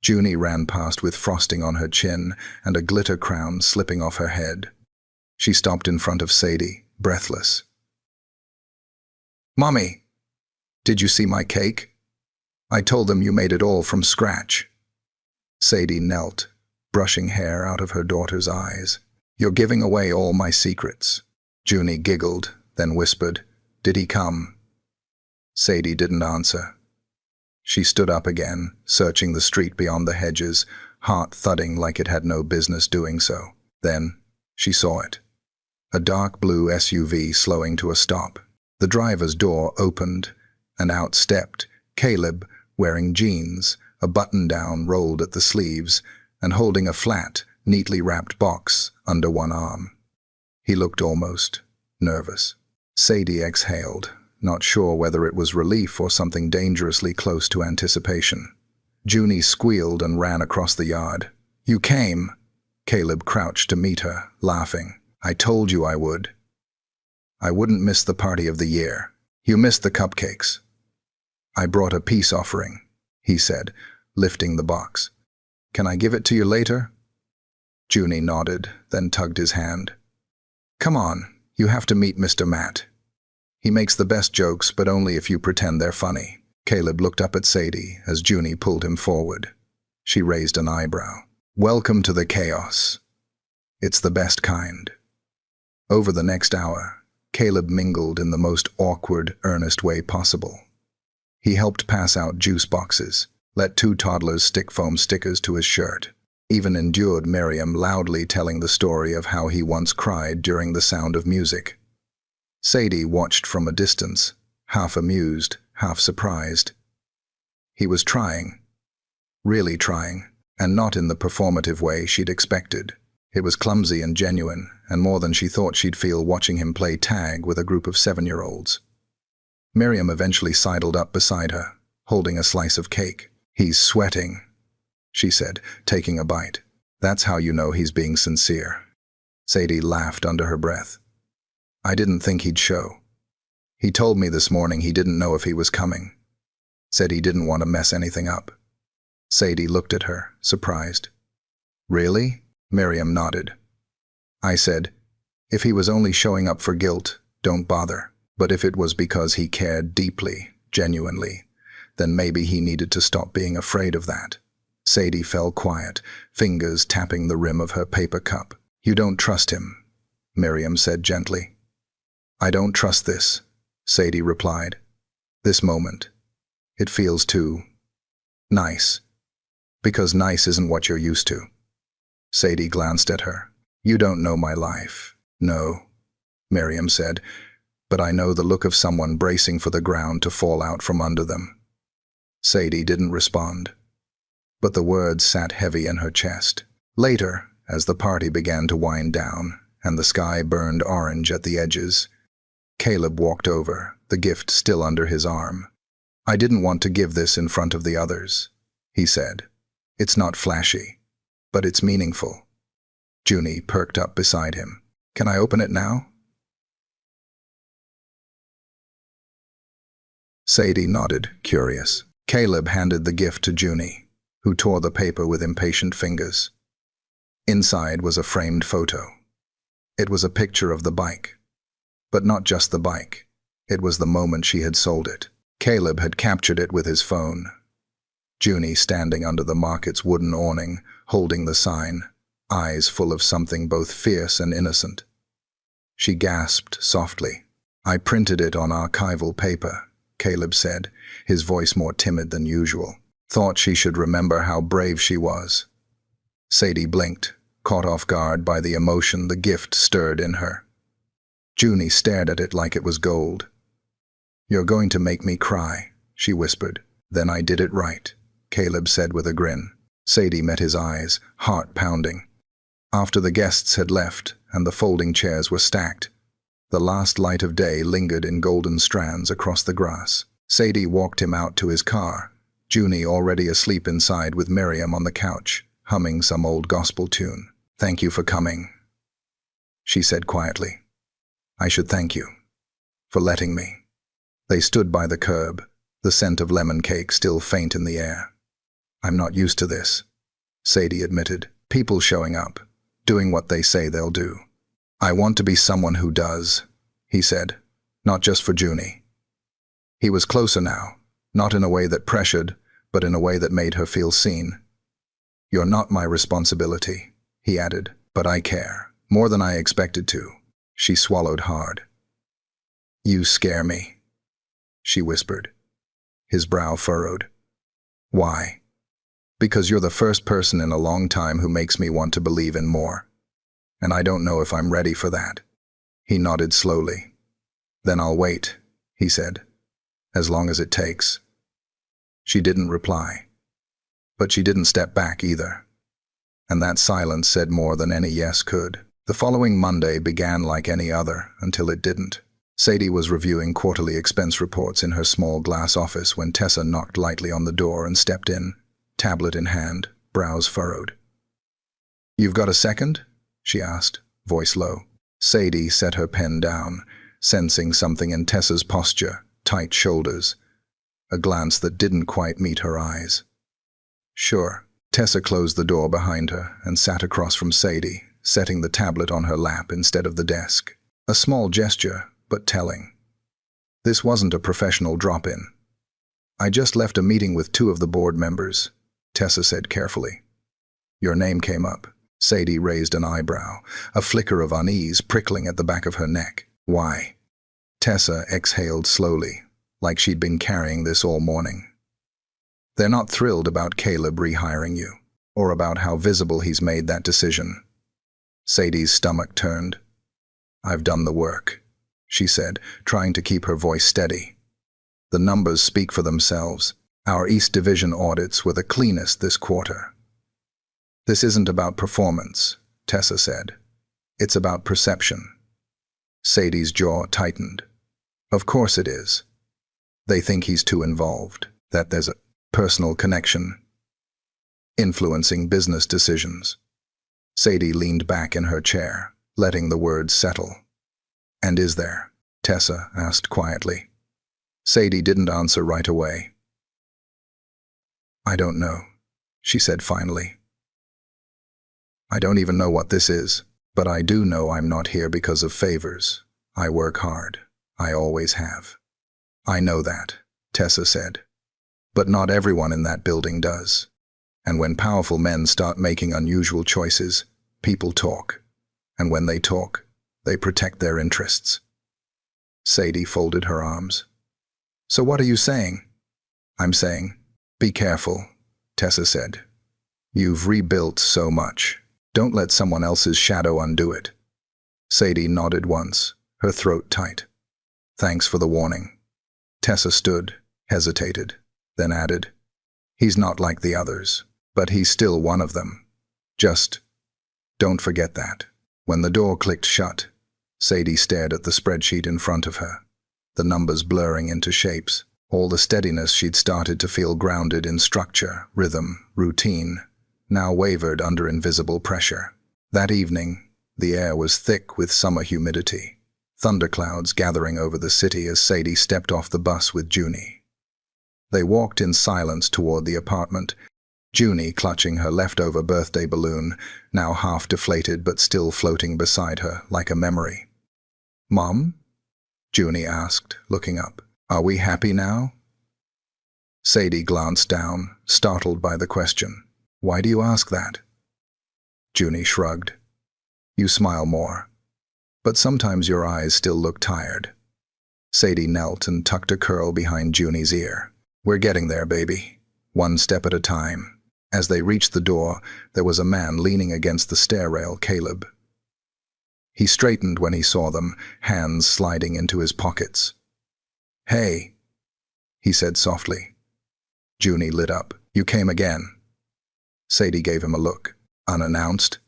Junie ran past with frosting on her chin and a glitter crown slipping off her head. She stopped in front of Sadie, breathless. Mommy, did you see my cake? I told them you made it all from scratch. Sadie knelt, brushing hair out of her daughter's eyes. You're giving away all my secrets. Junie giggled, then whispered, Did he come? Sadie didn't answer. She stood up again, searching the street beyond the hedges, heart thudding like it had no business doing so. Then, she saw it. A dark blue SUV slowing to a stop. The driver's door opened, and out stepped Caleb, wearing jeans, a button-down rolled at the sleeves, and holding a flat, neatly wrapped box under one arm. He looked almost nervous. Sadie exhaled, not sure whether it was relief or something dangerously close to anticipation. Junie squealed and ran across the yard. You came! Caleb crouched to meet her, laughing. I told you I would. I wouldn't miss the party of the year. You missed the cupcakes. I brought a peace offering, he said, lifting the box. Can I give it to you later? Junie nodded, then tugged his hand. Come on, you have to meet Mr. Matt. He makes the best jokes, but only if you pretend they're funny. Caleb looked up at Sadie as Junie pulled him forward. She raised an eyebrow. Welcome to the chaos. It's the best kind. Over the next hour, Caleb mingled in the most awkward, earnest way possible. He helped pass out juice boxes, let two toddlers stick foam stickers to his shirt, even endured Miriam loudly telling the story of how he once cried during the sound of music. Sadie watched from a distance, half amused, half surprised. He was trying, really trying, and not in the performative way she'd expected. It was clumsy and genuine, and more than she thought she'd feel watching him play tag with a group of 7-year-olds. Miriam eventually sidled up beside her, holding a slice of cake. "He's sweating," she said, taking a bite. "That's how you know he's being sincere." Sadie laughed under her breath. "I didn't think he'd show. He told me this morning he didn't know if he was coming. Said he didn't want to mess anything up." Sadie looked at her, surprised. "Really?" Miriam nodded. "I said, if he was only showing up for guilt, don't bother. But if it was because he cared deeply, genuinely, then maybe he needed to stop being afraid of that." Sadie fell quiet, fingers tapping the rim of her paper cup. "You don't trust him," Miriam said gently. "I don't trust this," Sadie replied. "This moment. It feels too nice. Because nice isn't what you're used to." Sadie glanced at her. "You don't know my life." "No," Miriam said, "but I know the look of someone bracing for the ground to fall out from under them." Sadie didn't respond, but the words sat heavy in her chest. Later, as the party began to wind down and the sky burned orange at the edges, Caleb walked over, the gift still under his arm. "I didn't want to give this in front of the others," he said. "It's not flashy, but it's meaningful." Junie perked up beside him. "Can I open it now?" Sadie nodded, curious. Caleb handed the gift to Junie, who tore the paper with impatient fingers. Inside was a framed photo. It was a picture of the bike. But not just the bike. It was the moment she had sold it. Caleb had captured it with his phone. Junie standing under the market's wooden awning, holding the sign, eyes full of something both fierce and innocent. She gasped softly. "I printed it on archival paper," Caleb said, his voice more timid than usual. "Thought she should remember how brave she was." Sadie blinked, caught off guard by the emotion the gift stirred in her. Junie stared at it like it was gold. "You're going to make me cry," she whispered. "Then I did it right," Caleb said with a grin. Sadie met his eyes, heart pounding. After the guests had left and the folding chairs were stacked, the last light of day lingered in golden strands across the grass. Sadie walked him out to his car, Junie already asleep inside with Miriam on the couch, humming some old gospel tune. "Thank you for coming," she said quietly. "I should thank you for letting me." They stood by the curb, the scent of lemon cake still faint in the air. "I'm not used to this," Sadie admitted. "People showing up, doing what they say they'll do." "I want to be someone who does," he said, "not just for Junie." He was closer now, not in a way that pressured, but in a way that made her feel seen. "You're not my responsibility," he added, "but I care, more than I expected to." She swallowed hard. "You scare me," she whispered. His brow furrowed. "Why?" "Because you're the first person in a long time who makes me want to believe in more. And I don't know if I'm ready for that." He nodded slowly. "Then I'll wait," he said, "as long as it takes." She didn't reply. But she didn't step back either. And that silence said more than any yes could. The following Monday began like any other until it didn't. Sadie was reviewing quarterly expense reports in her small glass office when Tessa knocked lightly on the door and stepped in, tablet in hand, brows furrowed. "You've got a second?" she asked, voice low. Sadie set her pen down, sensing something in Tessa's posture, tight shoulders, a glance that didn't quite meet her eyes. "Sure." Tessa closed the door behind her and sat across from Sadie, setting the tablet on her lap instead of the desk. A small gesture, but telling. "This wasn't a professional drop-in. I just left a meeting with 2 of the board members," Tessa said carefully. "Your name came up." Sadie raised an eyebrow, a flicker of unease prickling at the back of her neck. Why? Tessa exhaled slowly, like she'd been carrying this all morning. They're not thrilled about Caleb rehiring you, or about how visible he's made that decision. Sadie's stomach turned. I've done the work, she said, trying to keep her voice steady. The numbers speak for themselves. Our East Division audits were the cleanest this quarter. This isn't about performance, Tessa said. It's about perception. Sadie's jaw tightened. Of course it is. They think he's too involved, that there's a personal connection, influencing business decisions. Sadie leaned back in her chair, letting the words settle. And is there? Tessa asked quietly. Sadie didn't answer right away. I don't know, she said finally. I don't even know what this is, but I do know I'm not here because of favors. I work hard. I always have. I know that, Tessa said. But not everyone in that building does. And when powerful men start making unusual choices, people talk. And when they talk, they protect their interests. Sadie folded her arms. So what are you saying? I'm saying, be careful, Tessa said. You've rebuilt so much. Don't let someone else's shadow undo it. Sadie nodded once, her throat tight. Thanks for the warning. Tessa stood, hesitated, then added, he's not like the others, but he's still one of them. Just don't forget that. When the door clicked shut, Sadie stared at the spreadsheet in front of her, the numbers blurring into shapes. All the steadiness she'd started to feel grounded in structure, rhythm, routine, now wavered under invisible pressure. That evening, the air was thick with summer humidity, thunderclouds gathering over the city as Sadie stepped off the bus with Junie. They walked in silence toward the apartment, Junie clutching her leftover birthday balloon, now half deflated but still floating beside her like a memory. Mom? Junie asked, looking up. Are we happy now? Sadie glanced down, startled by the question. Why do you ask that? Junie shrugged. You smile more. But sometimes your eyes still look tired. Sadie knelt and tucked a curl behind Junie's ear. We're getting there, baby. One step at a time. As they reached the door, there was a man leaning against the stair rail, Caleb. He straightened when he saw them, hands sliding into his pockets. Hey, he said softly. Junie lit up. You came again. Sadie gave him a look. Unannounced.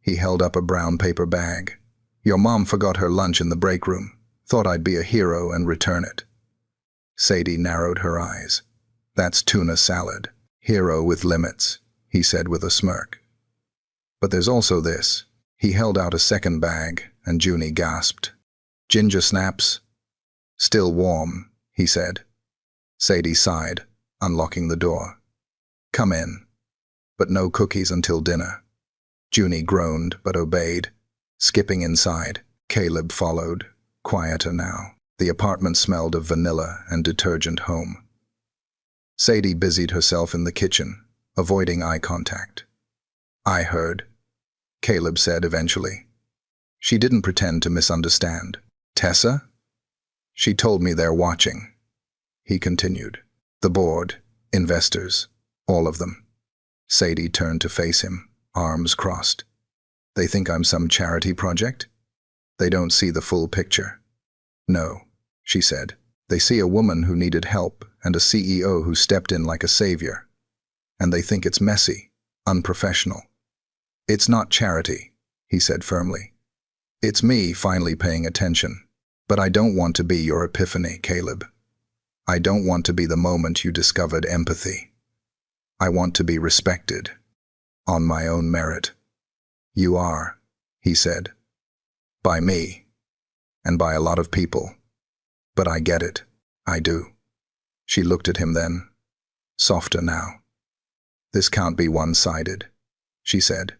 He held up a brown paper bag. Your mom forgot her lunch in the break room. Thought I'd be a hero and return it. Sadie narrowed her eyes. That's tuna salad. Hero with limits, he said with a smirk. But there's also this. He held out a second bag, and Junie gasped. Ginger snaps? Still warm, he said. Sadie sighed, unlocking the door. Come in. But no cookies until dinner. Junie groaned, but obeyed. Skipping inside, Caleb followed, quieter now. The apartment smelled of vanilla and detergent home. Sadie busied herself in the kitchen, avoiding eye contact. I heard, Caleb said eventually. She didn't pretend to misunderstand. Tessa? She told me they're watching. He continued. The board, investors, all of them. Sadie turned to face him, arms crossed. They think I'm some charity project? They don't see the full picture. No, she said. They see a woman who needed help and a CEO who stepped in like a savior. And they think it's messy, unprofessional. It's not charity, he said firmly. It's me finally paying attention. But I don't want to be your epiphany, Caleb. I don't want to be the moment you discovered empathy. I want to be respected, on my own merit. You are, he said. By me, and by a lot of people. But I get it. I do. She looked at him then, softer now. This can't be one-sided, she said.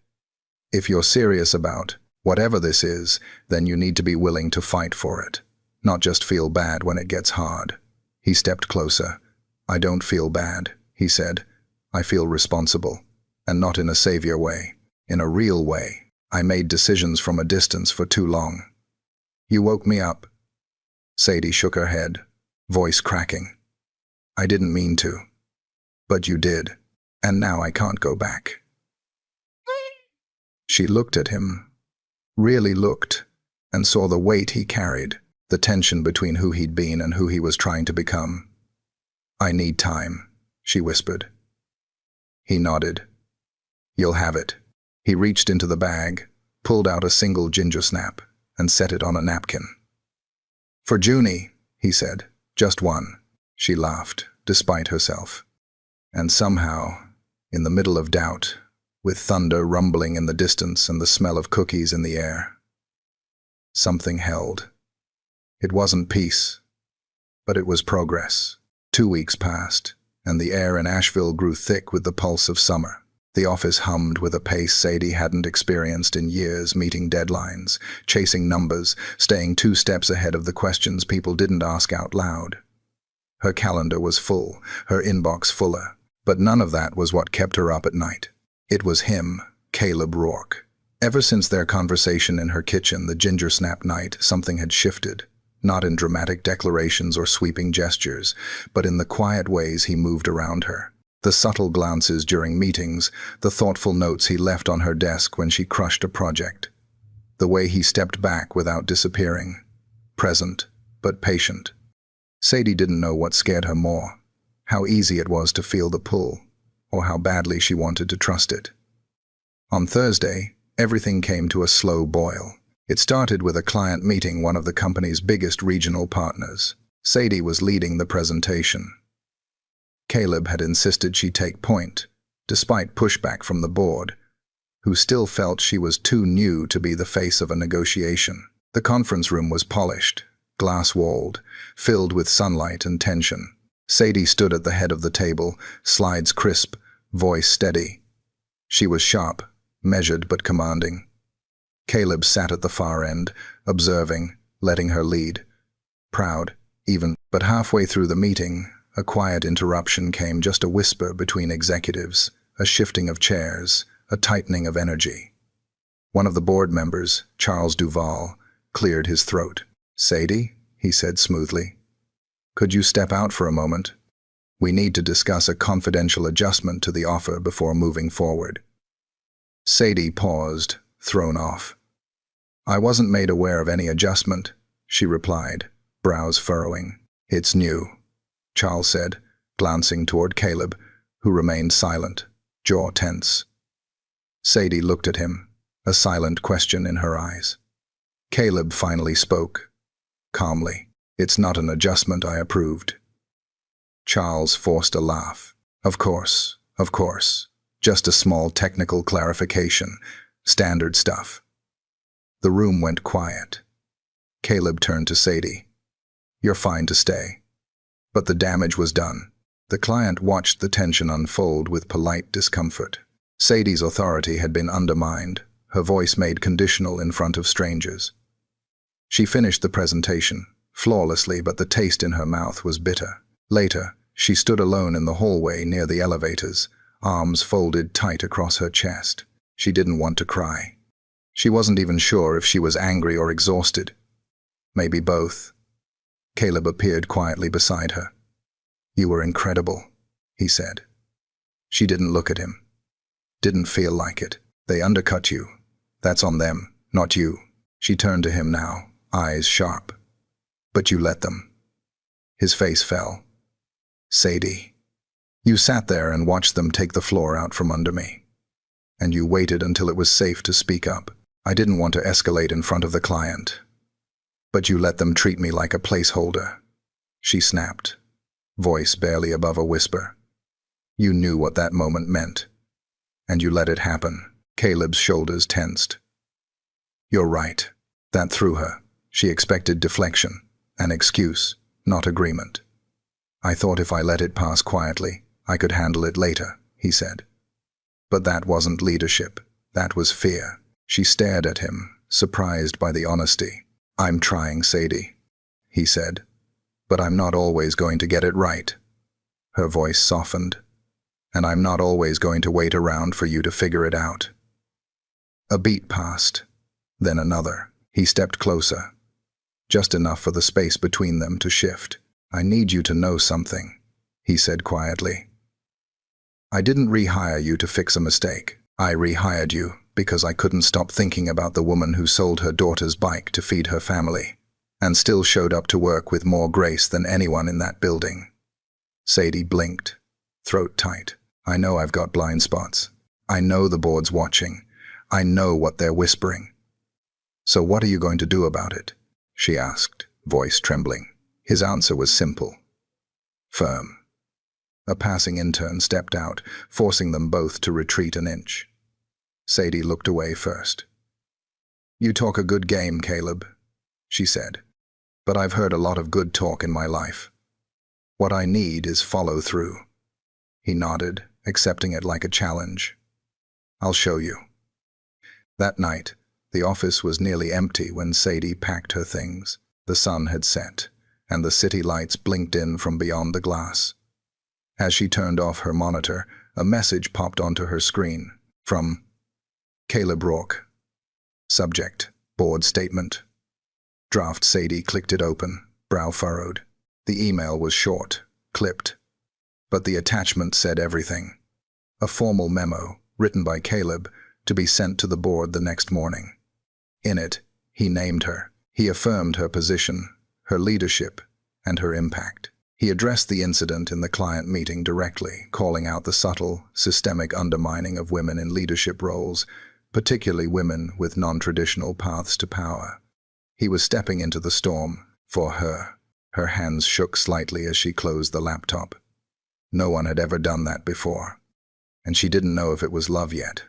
If you're serious about whatever this is, then you need to be willing to fight for it, not just feel bad when it gets hard. He stepped closer. I don't feel bad, he said. I feel responsible, and not in a savior way. In a real way. I made decisions from a distance for too long. You woke me up. Sadie shook her head, voice cracking. I didn't mean to. But you did, and now I can't go back. She looked at him, really looked, and saw the weight he carried, the tension between who he'd been and who he was trying to become. I need time, she whispered. He nodded. You'll have it. He reached into the bag, pulled out a single ginger snap, and set it on a napkin. For Junie, he said, just one. She laughed, despite herself. And somehow, in the middle of doubt, with thunder rumbling in the distance and the smell of cookies in the air, something held. It wasn't peace, but it was progress. 2 weeks passed, and the air in Asheville grew thick with the pulse of summer. The office hummed with a pace Sadie hadn't experienced in years, meeting deadlines, chasing numbers, staying 2 steps ahead of the questions people didn't ask out loud. Her calendar was full, her inbox fuller, but none of that was what kept her up at night. It was him, Caleb Rourke. Ever since their conversation in her kitchen the ginger snap night, something had shifted. Not in dramatic declarations or sweeping gestures, but in the quiet ways he moved around her. The subtle glances during meetings, the thoughtful notes he left on her desk when she crushed a project. The way he stepped back without disappearing. Present, but patient. Sadie didn't know what scared her more. How easy it was to feel the pull, or how badly she wanted to trust it. On Thursday, everything came to a slow boil. It started with a client meeting one of the company's biggest regional partners. Sadie was leading the presentation. Caleb had insisted she take point, despite pushback from the board, who still felt she was too new to be the face of a negotiation. The conference room was polished, glass-walled, filled with sunlight and tension. Sadie stood at the head of the table, slides crisp, voice steady. She was sharp, measured but commanding. Caleb sat at the far end, observing, letting her lead. Proud, even, but halfway through the meeting, a quiet interruption came, just a whisper between executives, a shifting of chairs, a tightening of energy. One of the board members, Charles Duval, cleared his throat. Sadie, he said smoothly, could you step out for a moment? We need to discuss a confidential adjustment to the offer before moving forward. Sadie paused, thrown off. I wasn't made aware of any adjustment, she replied, brows furrowing. It's new, Charles said, glancing toward Caleb, who remained silent, jaw tense. Sadie looked at him, a silent question in her eyes. Caleb finally spoke, calmly. It's not an adjustment I approved. Charles forced a laugh. Of course. Just a small technical clarification. Standard stuff. The room went quiet. Caleb turned to Sadie. You're fine to stay. But the damage was done. The client watched the tension unfold with polite discomfort. Sadie's authority had been undermined, her voice made conditional in front of strangers. She finished the presentation, flawlessly, but the taste in her mouth was bitter. Later, she stood alone in the hallway near the elevators, arms folded tight across her chest. She didn't want to cry. She wasn't even sure if she was angry or exhausted. Maybe both. Caleb appeared quietly beside her. You were incredible, he said. She didn't look at him. Didn't feel like it. They undercut you. That's on them, not you. She turned to him now, eyes sharp. But you let them. His face fell. Sadie, you sat there and watched them take the floor out from under me. And you waited until it was safe to speak up. I didn't want to escalate in front of the client. But you let them treat me like a placeholder. She snapped, voice barely above a whisper. You knew what that moment meant. And you let it happen. Caleb's shoulders tensed. You're right. That threw her. She expected deflection, an excuse, not agreement. I thought if I let it pass quietly, I could handle it later, he said. But that wasn't leadership. That was fear. She stared at him, surprised by the honesty. I'm trying, Sadie, he said. But I'm not always going to get it right. Her voice softened. And I'm not always going to wait around for you to figure it out. A beat passed, then another. He stepped closer, just enough for the space between them to shift. "I need you to know something," he said quietly. "I didn't rehire you to fix a mistake. I rehired you because I couldn't stop thinking about the woman who sold her daughter's bike to feed her family, and still showed up to work with more grace than anyone in that building." Sadie blinked, throat tight. "I know I've got blind spots. I know the board's watching. I know what they're whispering. So what are you going to do about it?" she asked, voice trembling. His answer was simple, firm. A passing intern stepped out, forcing them both to retreat an inch. Sadie looked away first. "You talk a good game, Caleb," she said, "but I've heard a lot of good talk in my life. What I need is follow through." He nodded, accepting it like a challenge. "I'll show you." That night, the office was nearly empty when Sadie packed her things. The sun had set, and the city lights blinked in from beyond the glass. As she turned off her monitor, a message popped onto her screen from Caleb Rourke. Subject: Board Statement. Draft. Sadie clicked it open, brow furrowed. The email was short, clipped, but the attachment said everything. A formal memo, written by Caleb, to be sent to the board the next morning. In it, he named her. He affirmed her position, her leadership, and her impact. He addressed the incident in the client meeting directly, calling out the subtle, systemic undermining of women in leadership roles, particularly women with non-traditional paths to power. He was stepping into the storm for her. Her hands shook slightly as she closed the laptop. No one had ever done that before, and she didn't know if it was love yet.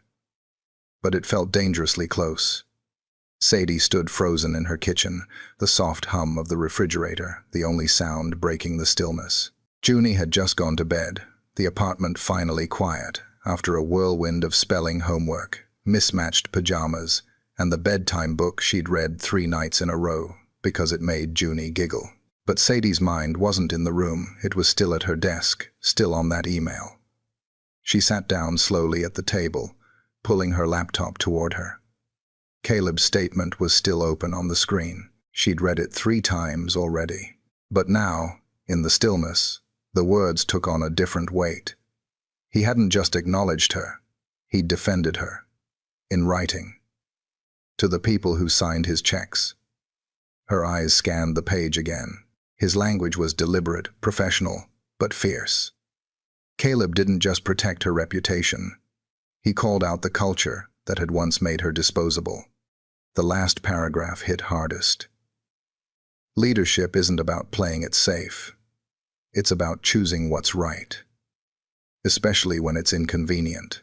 But it felt dangerously close. Sadie stood frozen in her kitchen, the soft hum of the refrigerator, the only sound breaking the stillness. Junie had just gone to bed, the apartment finally quiet, after a whirlwind of spelling homework, mismatched pajamas, and the bedtime book she'd read 3 nights in a row because it made Junie giggle. But Sadie's mind wasn't in the room. It was still at her desk, still on that email. She sat down slowly at the table, pulling her laptop toward her. Caleb's statement was still open on the screen. She'd read it 3 times already. But now, in the stillness, the words took on a different weight. He hadn't just acknowledged her. He'd defended her. In writing. To the people who signed his checks. Her eyes scanned the page again. His language was deliberate, professional, but fierce. Caleb didn't just protect her reputation. He called out the culture that had once made her disposable. The last paragraph hit hardest. Leadership isn't about playing it safe. It's about choosing what's right, especially when it's inconvenient.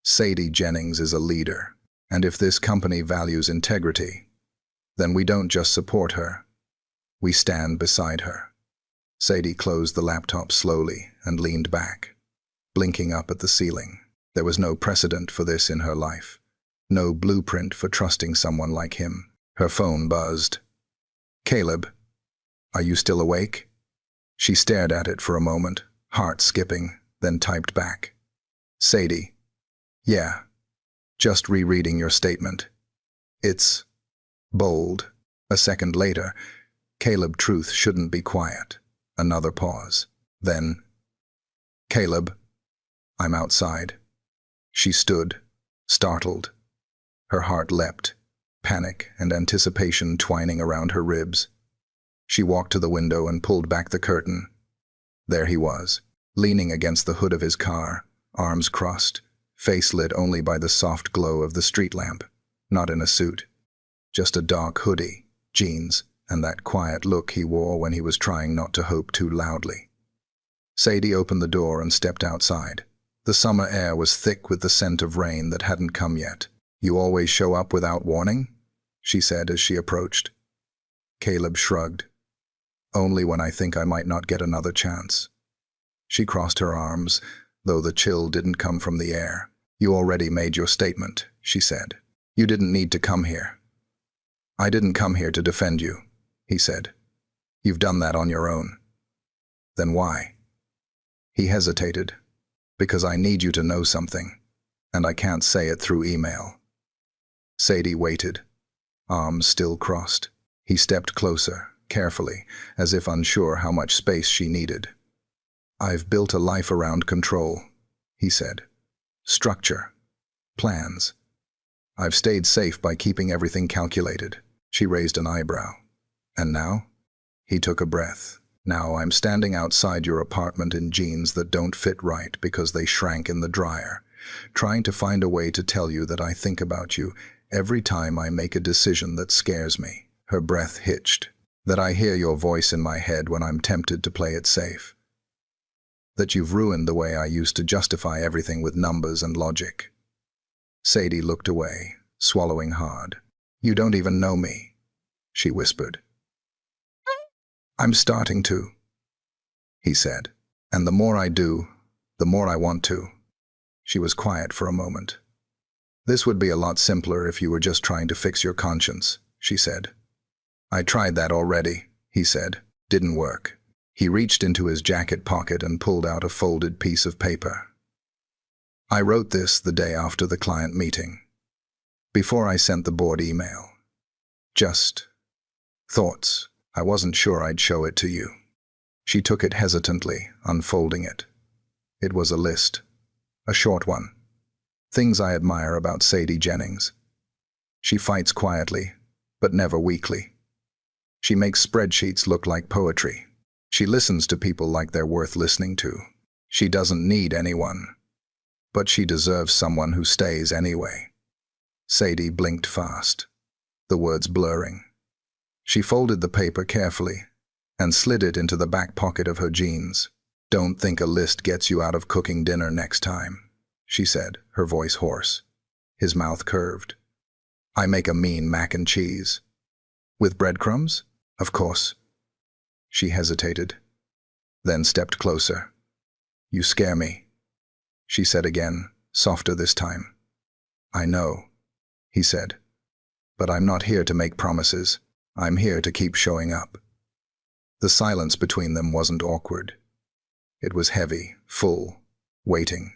Sadie Jennings is a leader, and if this company values integrity, then we don't just support her, we stand beside her. Sadie closed the laptop slowly and leaned back, blinking up at the ceiling. There was no precedent for this in her life. No blueprint for trusting someone like him. Her phone buzzed. "Caleb, are you still awake?" She stared at it for a moment, heart skipping, then typed back. "Sadie, yeah, just rereading your statement. It's bold." A second later, "Caleb, truth shouldn't be quiet." Another pause. Then, "Caleb, I'm outside." She stood, startled. Her heart leapt, panic and anticipation twining around her ribs. She walked to the window and pulled back the curtain. There he was, leaning against the hood of his car, arms crossed, face lit only by the soft glow of the street lamp. Not in a suit, just a dark hoodie, jeans, and that quiet look he wore when he was trying not to hope too loudly. Sadie opened the door and stepped outside. The summer air was thick with the scent of rain that hadn't come yet. "You always show up without warning?" she said as she approached. Caleb shrugged. "Only when I think I might not get another chance." She crossed her arms, though the chill didn't come from the air. "You already made your statement," she said. "You didn't need to come here." "I didn't come here to defend you," he said. "You've done that on your own." "Then why?" He hesitated. "Because I need you to know something, and I can't say it through email." Sadie waited, arms still crossed. He stepped closer, carefully, as if unsure how much space she needed. "I've built a life around control," he said. "Structure. Plans. I've stayed safe by keeping everything calculated." She raised an eyebrow. "And now?" He took a breath. "Now I'm standing outside your apartment in jeans that don't fit right because they shrank in the dryer, trying to find a way to tell you that I think about you every time I make a decision that scares me." Her breath hitched. "That I hear your voice in my head when I'm tempted to play it safe. That you've ruined the way I used to justify everything with numbers and logic." Sadie looked away, swallowing hard. "You don't even know me," she whispered. "I'm starting to," he said. "And the more I do, the more I want to." She was quiet for a moment. "This would be a lot simpler if you were just trying to fix your conscience," she said. "I tried that already," he said. "Didn't work." He reached into his jacket pocket and pulled out a folded piece of paper. "I wrote this the day after the client meeting, before I sent the board email. Just thoughts. I wasn't sure I'd show it to you." She took it hesitantly, unfolding it. It was a list. A short one. Things I admire about Sadie Jennings. She fights quietly, but never weakly. She makes spreadsheets look like poetry. She listens to people like they're worth listening to. She doesn't need anyone, but she deserves someone who stays anyway. Sadie blinked fast, the words blurring. She folded the paper carefully and slid it into the back pocket of her jeans. "Don't think a list gets you out of cooking dinner next time," she said, her voice hoarse. His mouth curved. "I make a mean mac and cheese." "With breadcrumbs?" "Of course." She hesitated, then stepped closer. "You scare me," she said again, softer this time. "I know," he said, "but I'm not here to make promises. I'm here to keep showing up." The silence between them wasn't awkward. It was heavy, full, waiting.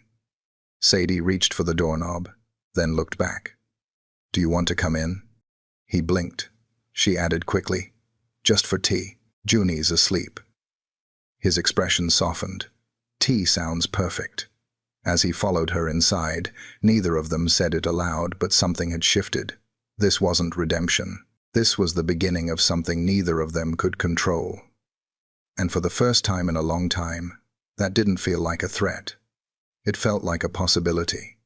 Sadie reached for the doorknob, then looked back. "Do you want to come in?" He blinked. She added quickly, "Just for tea. Junie's asleep." His expression softened. Tea sounds perfect. As he followed her inside, neither of them said it aloud, but something had shifted. This wasn't redemption. This was the beginning of something neither of them could control. And for the first time in a long time, that didn't feel like a threat. It felt like a possibility.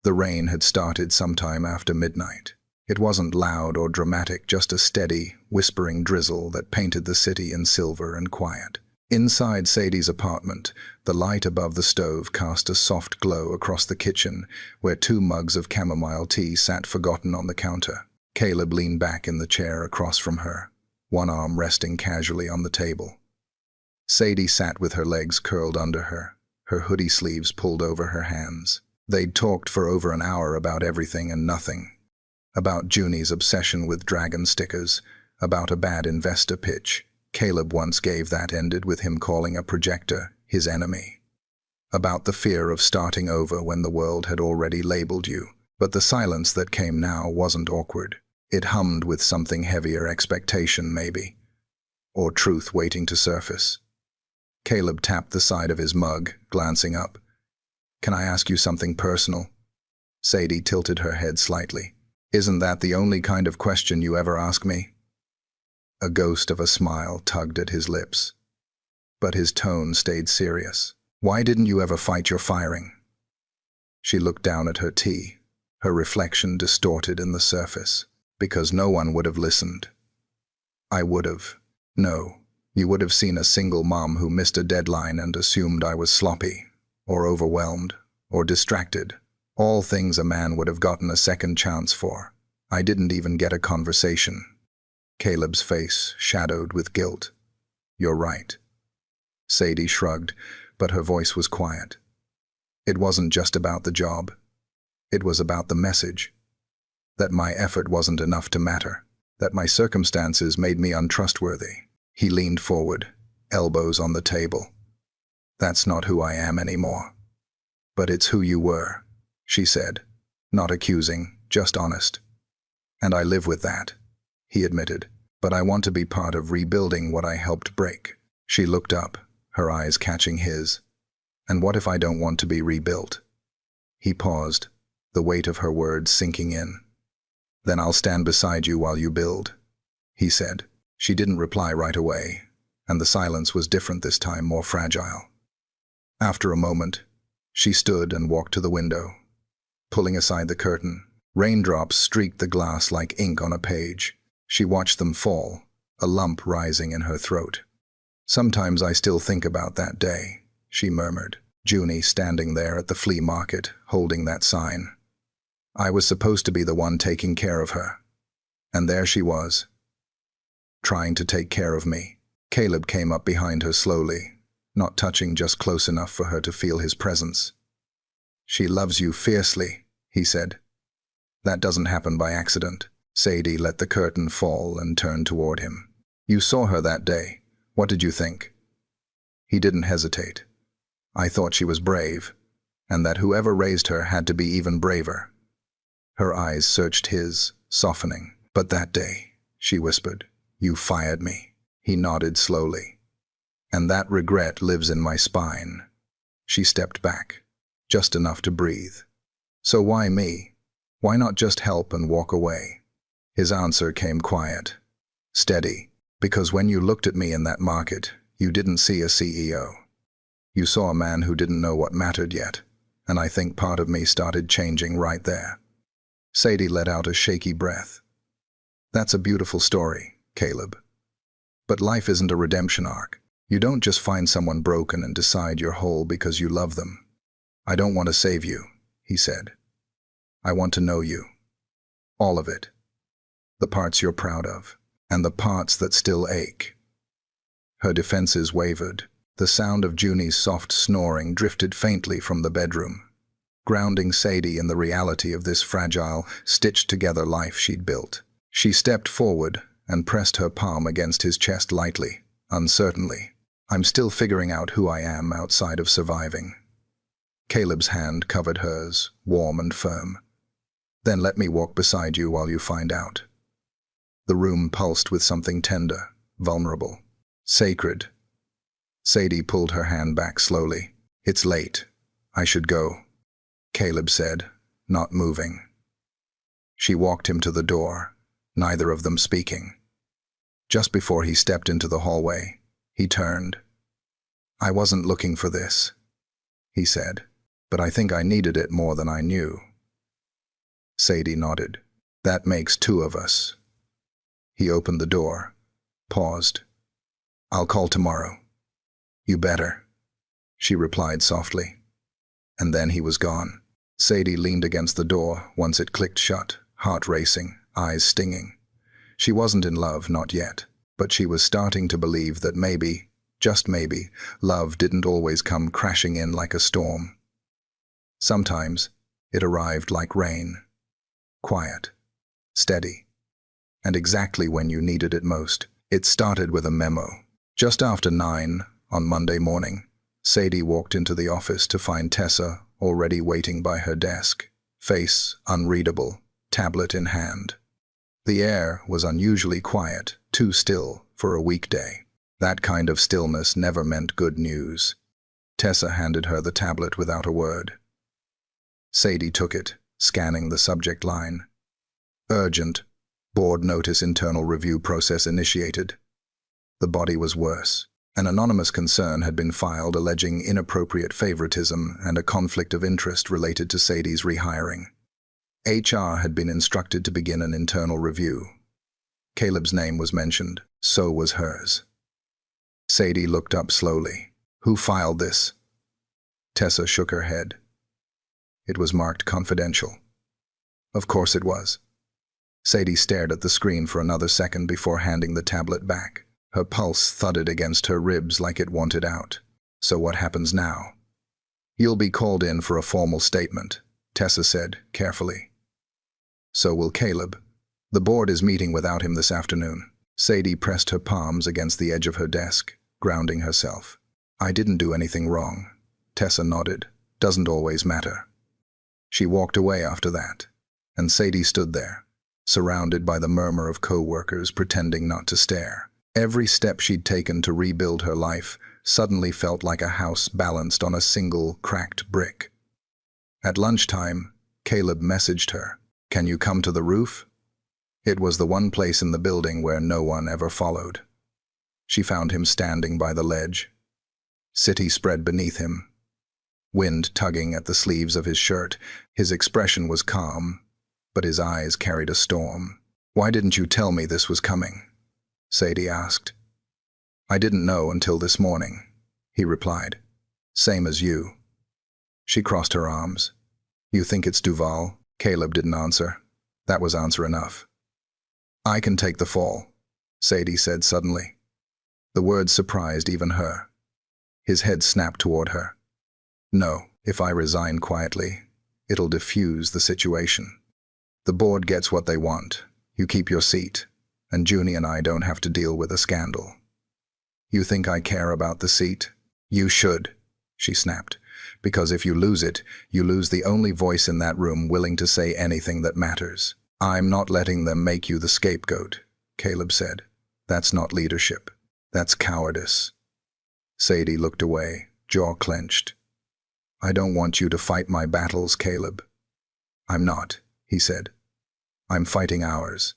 The rain had started sometime after midnight. It wasn't loud or dramatic, just a steady, whispering drizzle that painted the city in silver and quiet. Inside Sadie's apartment, the light above the stove cast a soft glow across the kitchen, where 2 mugs of chamomile tea sat forgotten on the counter. Caleb leaned back in the chair across from her, one arm resting casually on the table. Sadie sat with her legs curled under her, her hoodie sleeves pulled over her hands. They'd talked for over an hour about everything and nothing. About Junie's obsession with dragon stickers, about a bad investor pitch. Caleb once gave that ended with him calling a projector his enemy. About the fear of starting over when the world had already labeled you. But the silence that came now wasn't awkward. It hummed with something heavier, expectation maybe, or truth waiting to surface. Caleb tapped the side of his mug, glancing up. "Can I ask you something personal?" Sadie tilted her head slightly. "Isn't that the only kind of question you ever ask me?" A ghost of a smile tugged at his lips, but his tone stayed serious. "Why didn't you ever fight your firing?" She looked down at her tea, her reflection distorted in the surface. "Because no one would have listened." "I would have." "No, you would have seen a single mom who missed a deadline and assumed I was sloppy, or overwhelmed, or distracted. All things a man would have gotten a second chance for. I didn't even get a conversation." Caleb's face shadowed with guilt. "You're right." Sadie shrugged, but her voice was quiet. "It wasn't just about the job. It was about the message. That my effort wasn't enough to matter. That my circumstances made me untrustworthy." He leaned forward, elbows on the table. "That's not who I am anymore." "But it's who you were," she said, not accusing, just honest. And I live with that, he admitted. But I want to be part of rebuilding what I helped break. She looked up, her eyes catching his. And what if I don't want to be rebuilt? He paused, the weight of her words sinking in. Then I'll stand beside you while you build, he said. She didn't reply right away, and the silence was different this time, more fragile. After a moment, she stood and walked to the window. Pulling aside the curtain, raindrops streaked the glass like ink on a page. She watched them fall, a lump rising in her throat. Sometimes I still think about that day, she murmured, Junie standing there at the flea market, holding that sign. I was supposed to be the one taking care of her. And there she was, trying to take care of me. Caleb came up behind her slowly, not touching, just close enough for her to feel his presence. She loves you fiercely, he said. That doesn't happen by accident. Sadie let the curtain fall and turned toward him. You saw her that day. What did you think? He didn't hesitate. I thought she was brave, and that whoever raised her had to be even braver. Her eyes searched his, softening. But that day, she whispered, you fired me. He nodded slowly. And that regret lives in my spine. She stepped back, just enough to breathe. So why me? Why not just help and walk away? His answer came quiet, steady, because when you looked at me in that market, you didn't see a CEO. You saw a man who didn't know what mattered yet, and I think part of me started changing right there. Sadie let out a shaky breath. That's a beautiful story, Caleb. But life isn't a redemption arc. You don't just find someone broken and decide you're whole because you love them. I don't want to save you, he said. I want to know you. All of it. The parts you're proud of, and the parts that still ache. Her defenses wavered. The sound of Junie's soft snoring drifted faintly from the bedroom, grounding Sadie in the reality of this fragile, stitched-together life she'd built. She stepped forward and pressed her palm against his chest lightly, uncertainly. I'm still figuring out who I am outside of surviving. Caleb's hand covered hers, warm and firm. Then let me walk beside you while you find out. The room pulsed with something tender, vulnerable, sacred. Sadie pulled her hand back slowly. It's late. I should go, Caleb said, not moving. She walked him to the door, neither of them speaking. Just before he stepped into the hallway, he turned. I wasn't looking for this, he said, but I think I needed it more than I knew. Sadie nodded. That makes two of us. He opened the door, paused. I'll call tomorrow. You better, she replied softly. And then he was gone. Sadie leaned against the door once it clicked shut, heart racing, eyes stinging. She wasn't in love, not yet, but she was starting to believe that maybe, just maybe, love didn't always come crashing in like a storm. Sometimes it arrived like rain, quiet, steady, and exactly when you needed it most. It started with a memo. Just after 9 on Monday morning, Sadie walked into the office to find Tessa already waiting by her desk, face unreadable, tablet in hand. The air was unusually quiet, too still for a weekday. That kind of stillness never meant good news. Tessa handed her the tablet without a word. Sadie took it, scanning the subject line. Urgent. Board notice, internal review process initiated. The body was worse. An anonymous concern had been filed alleging inappropriate favoritism and a conflict of interest related to Sadie's rehiring. HR had been instructed to begin an internal review. Caleb's name was mentioned, so was hers. Sadie looked up slowly. Who filed this? Tessa shook her head. It was marked confidential. Of course it was. Sadie stared at the screen for another second before handing the tablet back. Her pulse thudded against her ribs like it wanted out. So what happens now? You'll be called in for a formal statement, Tessa said, carefully. So will Caleb. The board is meeting without him this afternoon. Sadie pressed her palms against the edge of her desk, grounding herself. I didn't do anything wrong. Tessa nodded. Doesn't always matter. She walked away after that, and Sadie stood there, surrounded by the murmur of co-workers pretending not to stare. Every step she'd taken to rebuild her life suddenly felt like a house balanced on a single cracked brick. At lunchtime, Caleb messaged her, "Can you come to the roof?" It was the one place in the building where no one ever followed. She found him standing by the ledge, city spread beneath him, wind tugging at the sleeves of his shirt. His expression was calm, but his eyes carried a storm. "Why didn't you tell me this was coming?" Sadie asked. "I didn't know until this morning," he replied. "Same as you." She crossed her arms. "You think it's Duval?" Caleb didn't answer. That was answer enough. "I can take the fall," Sadie said suddenly. The words surprised even her. His head snapped toward her. "No, if I resign quietly, it'll diffuse the situation. The board gets what they want. You keep your seat, and Junie and I don't have to deal with a scandal." "You think I care about the seat?" "You should," she snapped, "because if you lose it, you lose the only voice in that room willing to say anything that matters." "I'm not letting them make you the scapegoat," Caleb said. "That's not leadership. That's cowardice." Sadie looked away, jaw clenched. "I don't want you to fight my battles, Caleb." "I'm not," he said. "I'm fighting ours."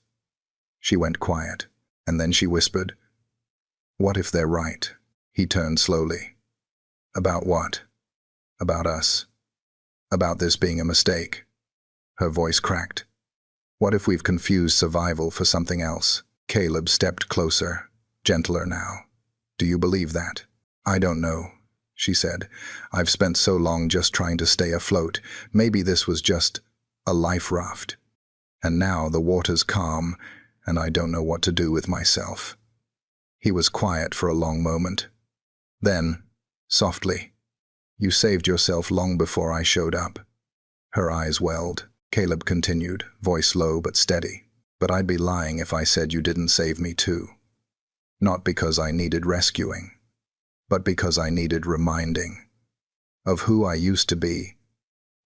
She went quiet, and then she whispered, "What if they're right?" He turned slowly. "About what?" "About us. About this being a mistake." Her voice cracked. "What if we've confused survival for something else?" Caleb stepped closer, gentler now. "Do you believe that?" "I don't know," she said. "I've spent so long just trying to stay afloat. Maybe this was just a life raft. And now the water's calm, and I don't know what to do with myself." He was quiet for a long moment. Then, softly, "You saved yourself long before I showed up." Her eyes welled. Caleb continued, voice low but steady. "But I'd be lying if I said you didn't save me too. Not because I needed rescuing, but because I needed reminding of who I used to be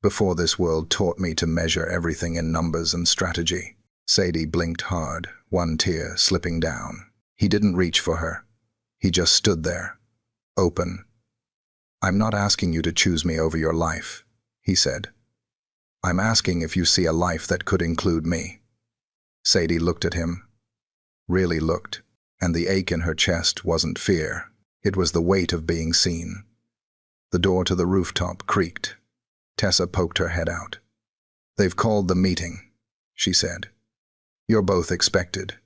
before this world taught me to measure everything in numbers and strategy." Sadie blinked hard, one tear slipping down. He didn't reach for her. He just stood there, open. "I'm not asking you to choose me over your life," he said. "I'm asking if you see a life that could include me." Sadie looked at him, really looked, and the ache in her chest wasn't fear. It was the weight of being seen. The door to the rooftop creaked. Tessa poked her head out. "They've called the meeting," she said. "You're both expected."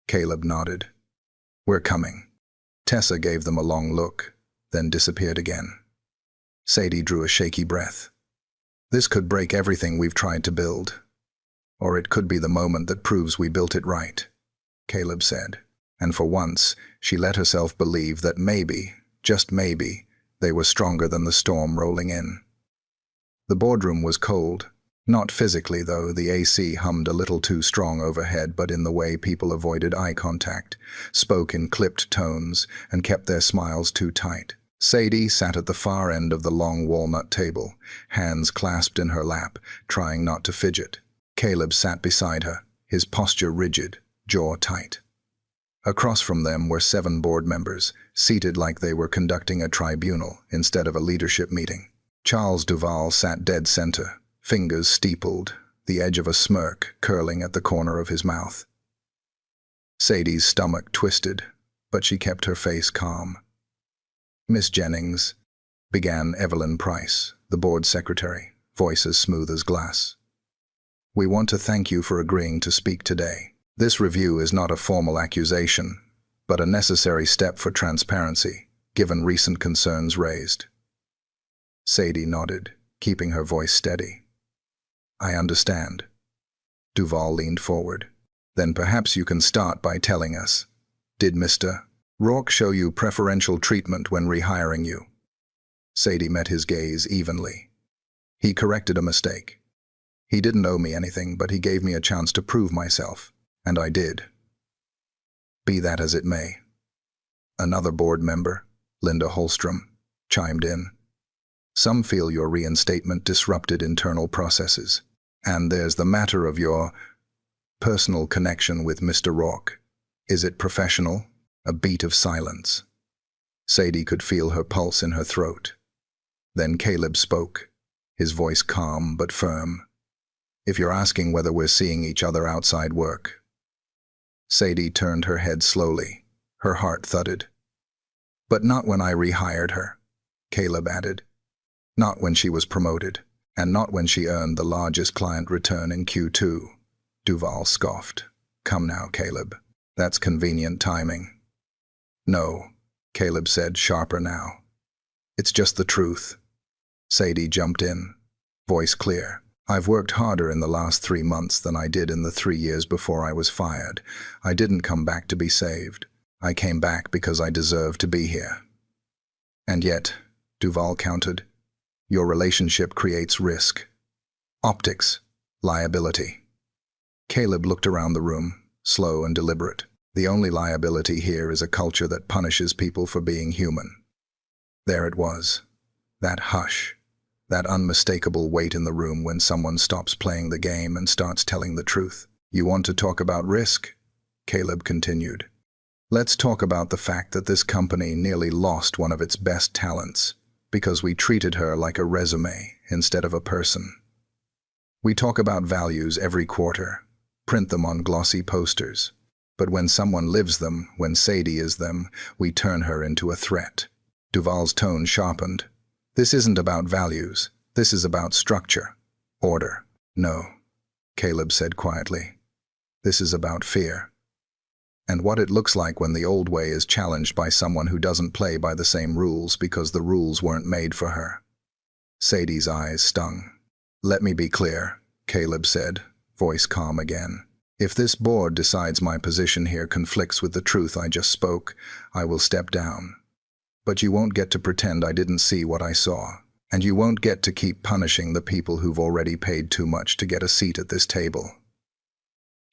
Caleb nodded. "We're coming." Tessa gave them a long look, then disappeared again. Sadie drew a shaky breath. "This could break everything we've tried to build. Or it could be the moment that proves we built it right," Caleb said. And for once, she let herself believe that maybe, just maybe, they were stronger than the storm rolling in. The boardroom was cold. Not physically, though. The AC hummed a little too strong overhead, but in the way people avoided eye contact, spoke in clipped tones, and kept their smiles too tight. Sadie sat at the far end of the long walnut table, hands clasped in her lap, trying not to fidget. Caleb sat beside her, his posture rigid, jaw tight. Across from them were 7 board members, seated like they were conducting a tribunal instead of a leadership meeting. Charles Duval sat dead center, fingers steepled, the edge of a smirk curling at the corner of his mouth. Sadie's stomach twisted, but she kept her face calm. "Miss Jennings," began Evelyn Price, the board secretary, voice as smooth as glass. "We want to thank you for agreeing to speak today. This review is not a formal accusation, but a necessary step for transparency, given recent concerns raised." Sadie nodded, keeping her voice steady. "I understand." Duval leaned forward. "Then perhaps you can start by telling us, did Mr. Rourke show you preferential treatment when rehiring you?" Sadie met his gaze evenly. "He corrected a mistake. He didn't owe me anything, but he gave me a chance to prove myself, and I did." "Be that as it may." Another board member, Linda Holstrom, chimed in. "Some feel your reinstatement disrupted internal processes. And there's the matter of your..." Personal connection with Mr. Rourke. Is it professional? A beat of silence. Sadie could feel her pulse in her throat. Then Caleb spoke, his voice calm but firm. If you're asking whether we're seeing each other outside work. Sadie turned her head slowly. Her heart thudded. But not when I rehired her, Caleb added. Not when she was promoted, and not when she earned the largest client return in Q2. Duval scoffed. Come now, Caleb. That's convenient timing. No, Caleb said, sharper now. It's just the truth. Sadie jumped in, voice clear. I've worked harder in the last 3 months than I did in the 3 years before I was fired. I didn't come back to be saved. I came back because I deserved to be here. And yet, Duval countered, your relationship creates risk. Optics, liability. Caleb looked around the room, slow and deliberate. The only liability here is a culture that punishes people for being human. There it was, that hush, that unmistakable weight in the room when someone stops playing the game and starts telling the truth. You want to talk about risk? Caleb continued. Let's talk about the fact that this company nearly lost one of its best talents because we treated her like a resume instead of a person. We talk about values every quarter, print them on glossy posters. But when someone lives them, when Sadie is them, we turn her into a threat. Duval's tone sharpened. This isn't about values. This is about structure. Order. No, Caleb said quietly. This is about fear. And what it looks like when the old way is challenged by someone who doesn't play by the same rules because the rules weren't made for her. Sadie's eyes stung. Let me be clear, Caleb said, voice calm again. If this board decides my position here conflicts with the truth I just spoke, I will step down. But you won't get to pretend I didn't see what I saw. And you won't get to keep punishing the people who've already paid too much to get a seat at this table.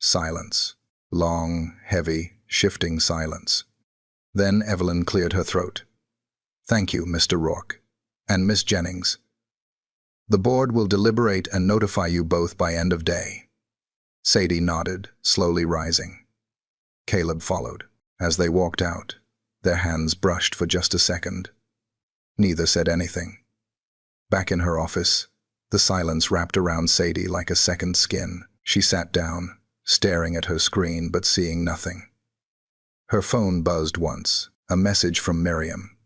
Silence. Long, heavy, shifting silence. Then Evelyn cleared her throat. Thank you, Mr. Rourke. And Miss Jennings. The board will deliberate and notify you both by end of day. Sadie nodded, slowly rising. Caleb followed. As they walked out, their hands brushed for just a second. Neither said anything. Back in her office, the silence wrapped around Sadie like a second skin. She sat down, staring at her screen but seeing nothing. Her phone buzzed once, a message from Miriam.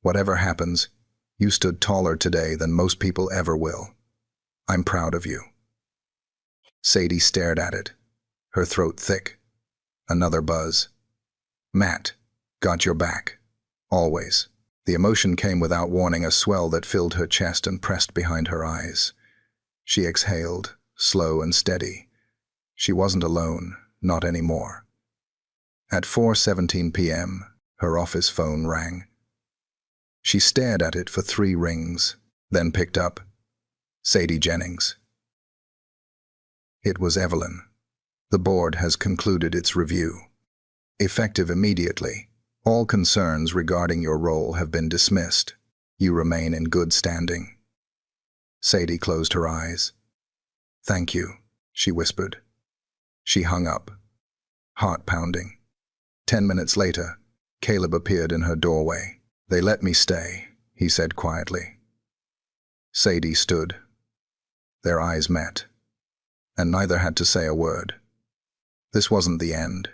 Whatever happens, you stood taller today than most people ever will. I'm proud of you. Sadie stared at it, her throat thick. Another buzz. Matt, got your back. Always. The emotion came without warning, a swell that filled her chest and pressed behind her eyes. She exhaled, slow and steady. She wasn't alone, not anymore. At 4:17 p.m., her office phone rang. She stared at it for 3 rings, then picked up. Sadie Jennings. It was Evelyn. The board has concluded its review. Effective immediately, all concerns regarding your role have been dismissed. You remain in good standing. Sadie closed her eyes. Thank you, she whispered. She hung up, heart pounding. 10 minutes later, Caleb appeared in her doorway. They let me stay, he said quietly. Sadie stood. Their eyes met, and neither had to say a word. This wasn't the end.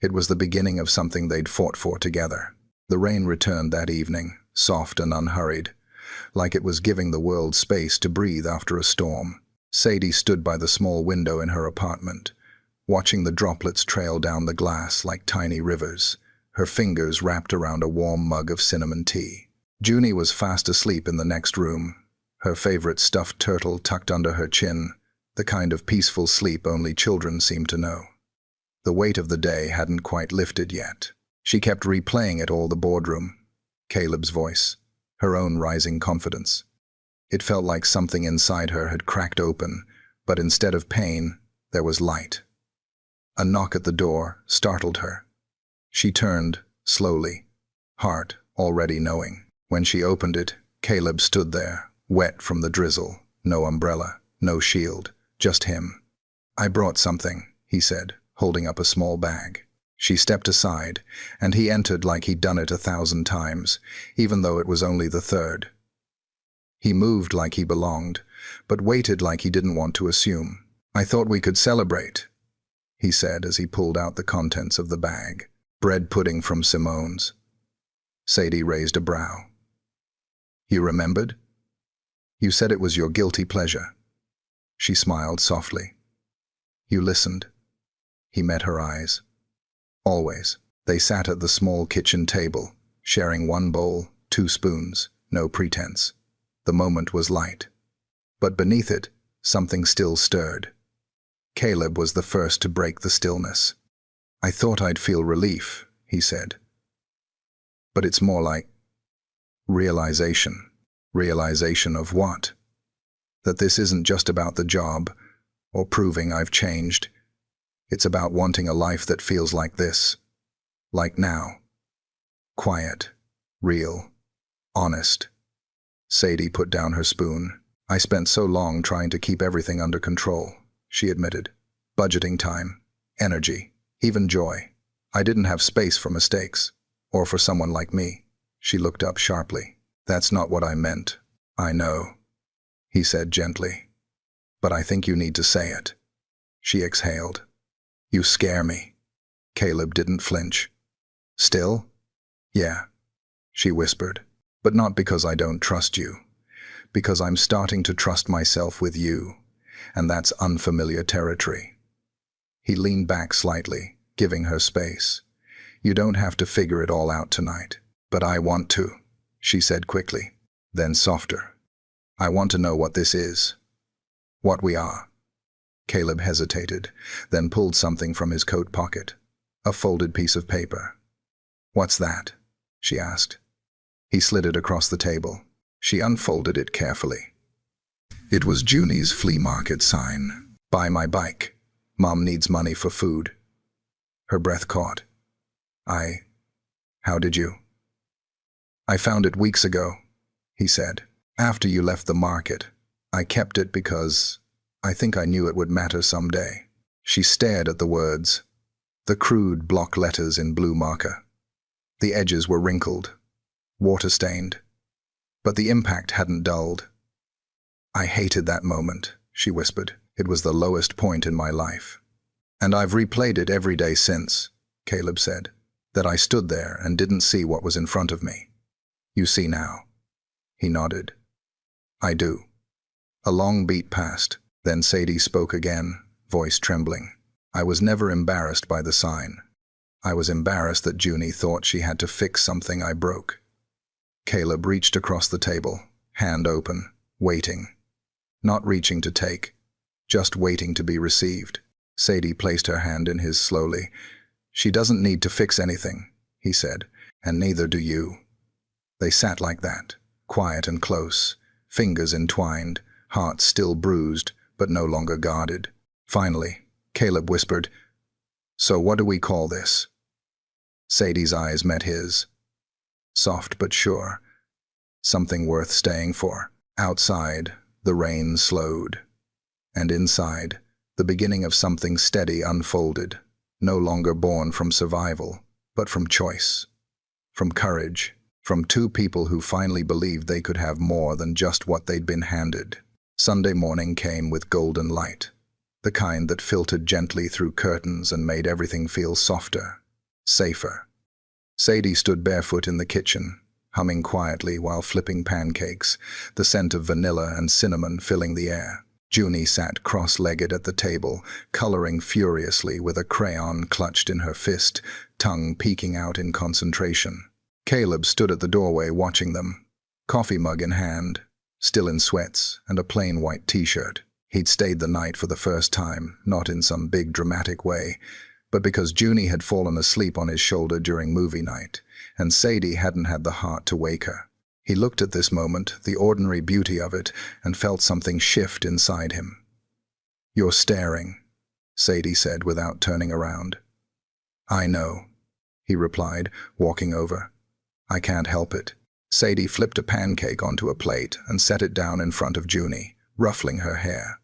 It was the beginning of something they'd fought for together. The rain returned that evening, soft and unhurried, like it was giving the world space to breathe after a storm. Sadie stood by the small window in her apartment, watching the droplets trail down the glass like tiny rivers, her fingers wrapped around a warm mug of cinnamon tea. Junie was fast asleep in the next room, her favorite stuffed turtle tucked under her chin, the kind of peaceful sleep only children seem to know. The weight of the day hadn't quite lifted yet. She kept replaying it all, the boardroom, Caleb's voice, her own rising confidence. It felt like something inside her had cracked open, but instead of pain, there was light. A knock at the door startled her. She turned, slowly, heart already knowing. When she opened it, Caleb stood there, wet from the drizzle, no umbrella, no shield, just him. I brought something, he said, holding up a small bag. She stepped aside, and he entered like he'd done it 1,000 times, even though it was only the third. He moved like he belonged, but waited like he didn't want to assume. "I thought we could celebrate," he said as he pulled out the contents of the bag. "Bread pudding from Simone's." Sadie raised a brow. "You remembered? You said it was your guilty pleasure." She smiled softly. "You listened." He met her eyes. "Always." They sat at the small kitchen table, sharing one bowl, 2 spoons, no pretense. The moment was light. But beneath it, something still stirred. Caleb was the first to break the stillness. "I thought I'd feel relief," he said. "But it's more like realization." Realization of what? That this isn't just about the job, or proving I've changed. It's about wanting a life that feels like this. Like now. Quiet. Real. Honest. Sadie put down her spoon. "I spent so long trying to keep everything under control," she admitted. "Budgeting time, energy, even joy. I didn't have space for mistakes, or for someone like me." She looked up sharply. "That's not what I meant." "I know," he said gently. "But I think you need to say it." She exhaled. "You scare me." Caleb didn't flinch. "Still?" "Yeah," she whispered. "But not because I don't trust you. Because I'm starting to trust myself with you, and that's unfamiliar territory." He leaned back slightly, giving her space. "You don't have to figure it all out tonight." "But I want to," she said quickly, then softer. "I want to know what this is. What we are." Caleb hesitated, then pulled something from his coat pocket. A folded piece of paper. "What's that?" she asked. He slid it across the table. She unfolded it carefully. It was Junie's flea market sign. "Buy my bike. Mom needs money for food." Her breath caught. How did you?" "I found it weeks ago," he said. "After you left the market. I kept it because I think I knew it would matter someday." She stared at the words, the crude block letters in blue marker. The edges were wrinkled, water-stained, but the impact hadn't dulled. "I hated that moment," she whispered. "It was the lowest point in my life. And I've replayed it every day since," Caleb said. "That I stood there and didn't see what was in front of me. You see now." He nodded. "I do." A long beat passed. Then Sadie spoke again, voice trembling. "I was never embarrassed by the sign. I was embarrassed that Junie thought she had to fix something I broke." Caleb reached across the table, hand open, waiting. Not reaching to take, just waiting to be received. Sadie placed her hand in his slowly. "She doesn't need to fix anything," he said, "and neither do you." They sat like that, quiet and close, fingers entwined, hearts still bruised, but no longer guarded. Finally, Caleb whispered, "So what do we call this?" Sadie's eyes met his. Soft but sure. Something worth staying for. Outside, the rain slowed. And inside, the beginning of something steady unfolded, no longer born from survival, but from choice, from courage, from 2 people who finally believed they could have more than just what they'd been handed. Sunday morning came with golden light, the kind that filtered gently through curtains and made everything feel softer, safer. Sadie stood barefoot in the kitchen, humming quietly while flipping pancakes, the scent of vanilla and cinnamon filling the air. Junie sat cross-legged at the table, coloring furiously with a crayon clutched in her fist, tongue peeking out in concentration. Caleb stood at the doorway watching them, coffee mug in hand, still in sweats and a plain white t-shirt. He'd stayed the night for the first time, not in some big dramatic way, but because Junie had fallen asleep on his shoulder during movie night, and Sadie hadn't had the heart to wake her. He looked at this moment, the ordinary beauty of it, and felt something shift inside him. "You're staring," Sadie said without turning around. "I know," he replied, walking over. "I can't help it." Sadie flipped a pancake onto a plate and set it down in front of Junie, ruffling her hair.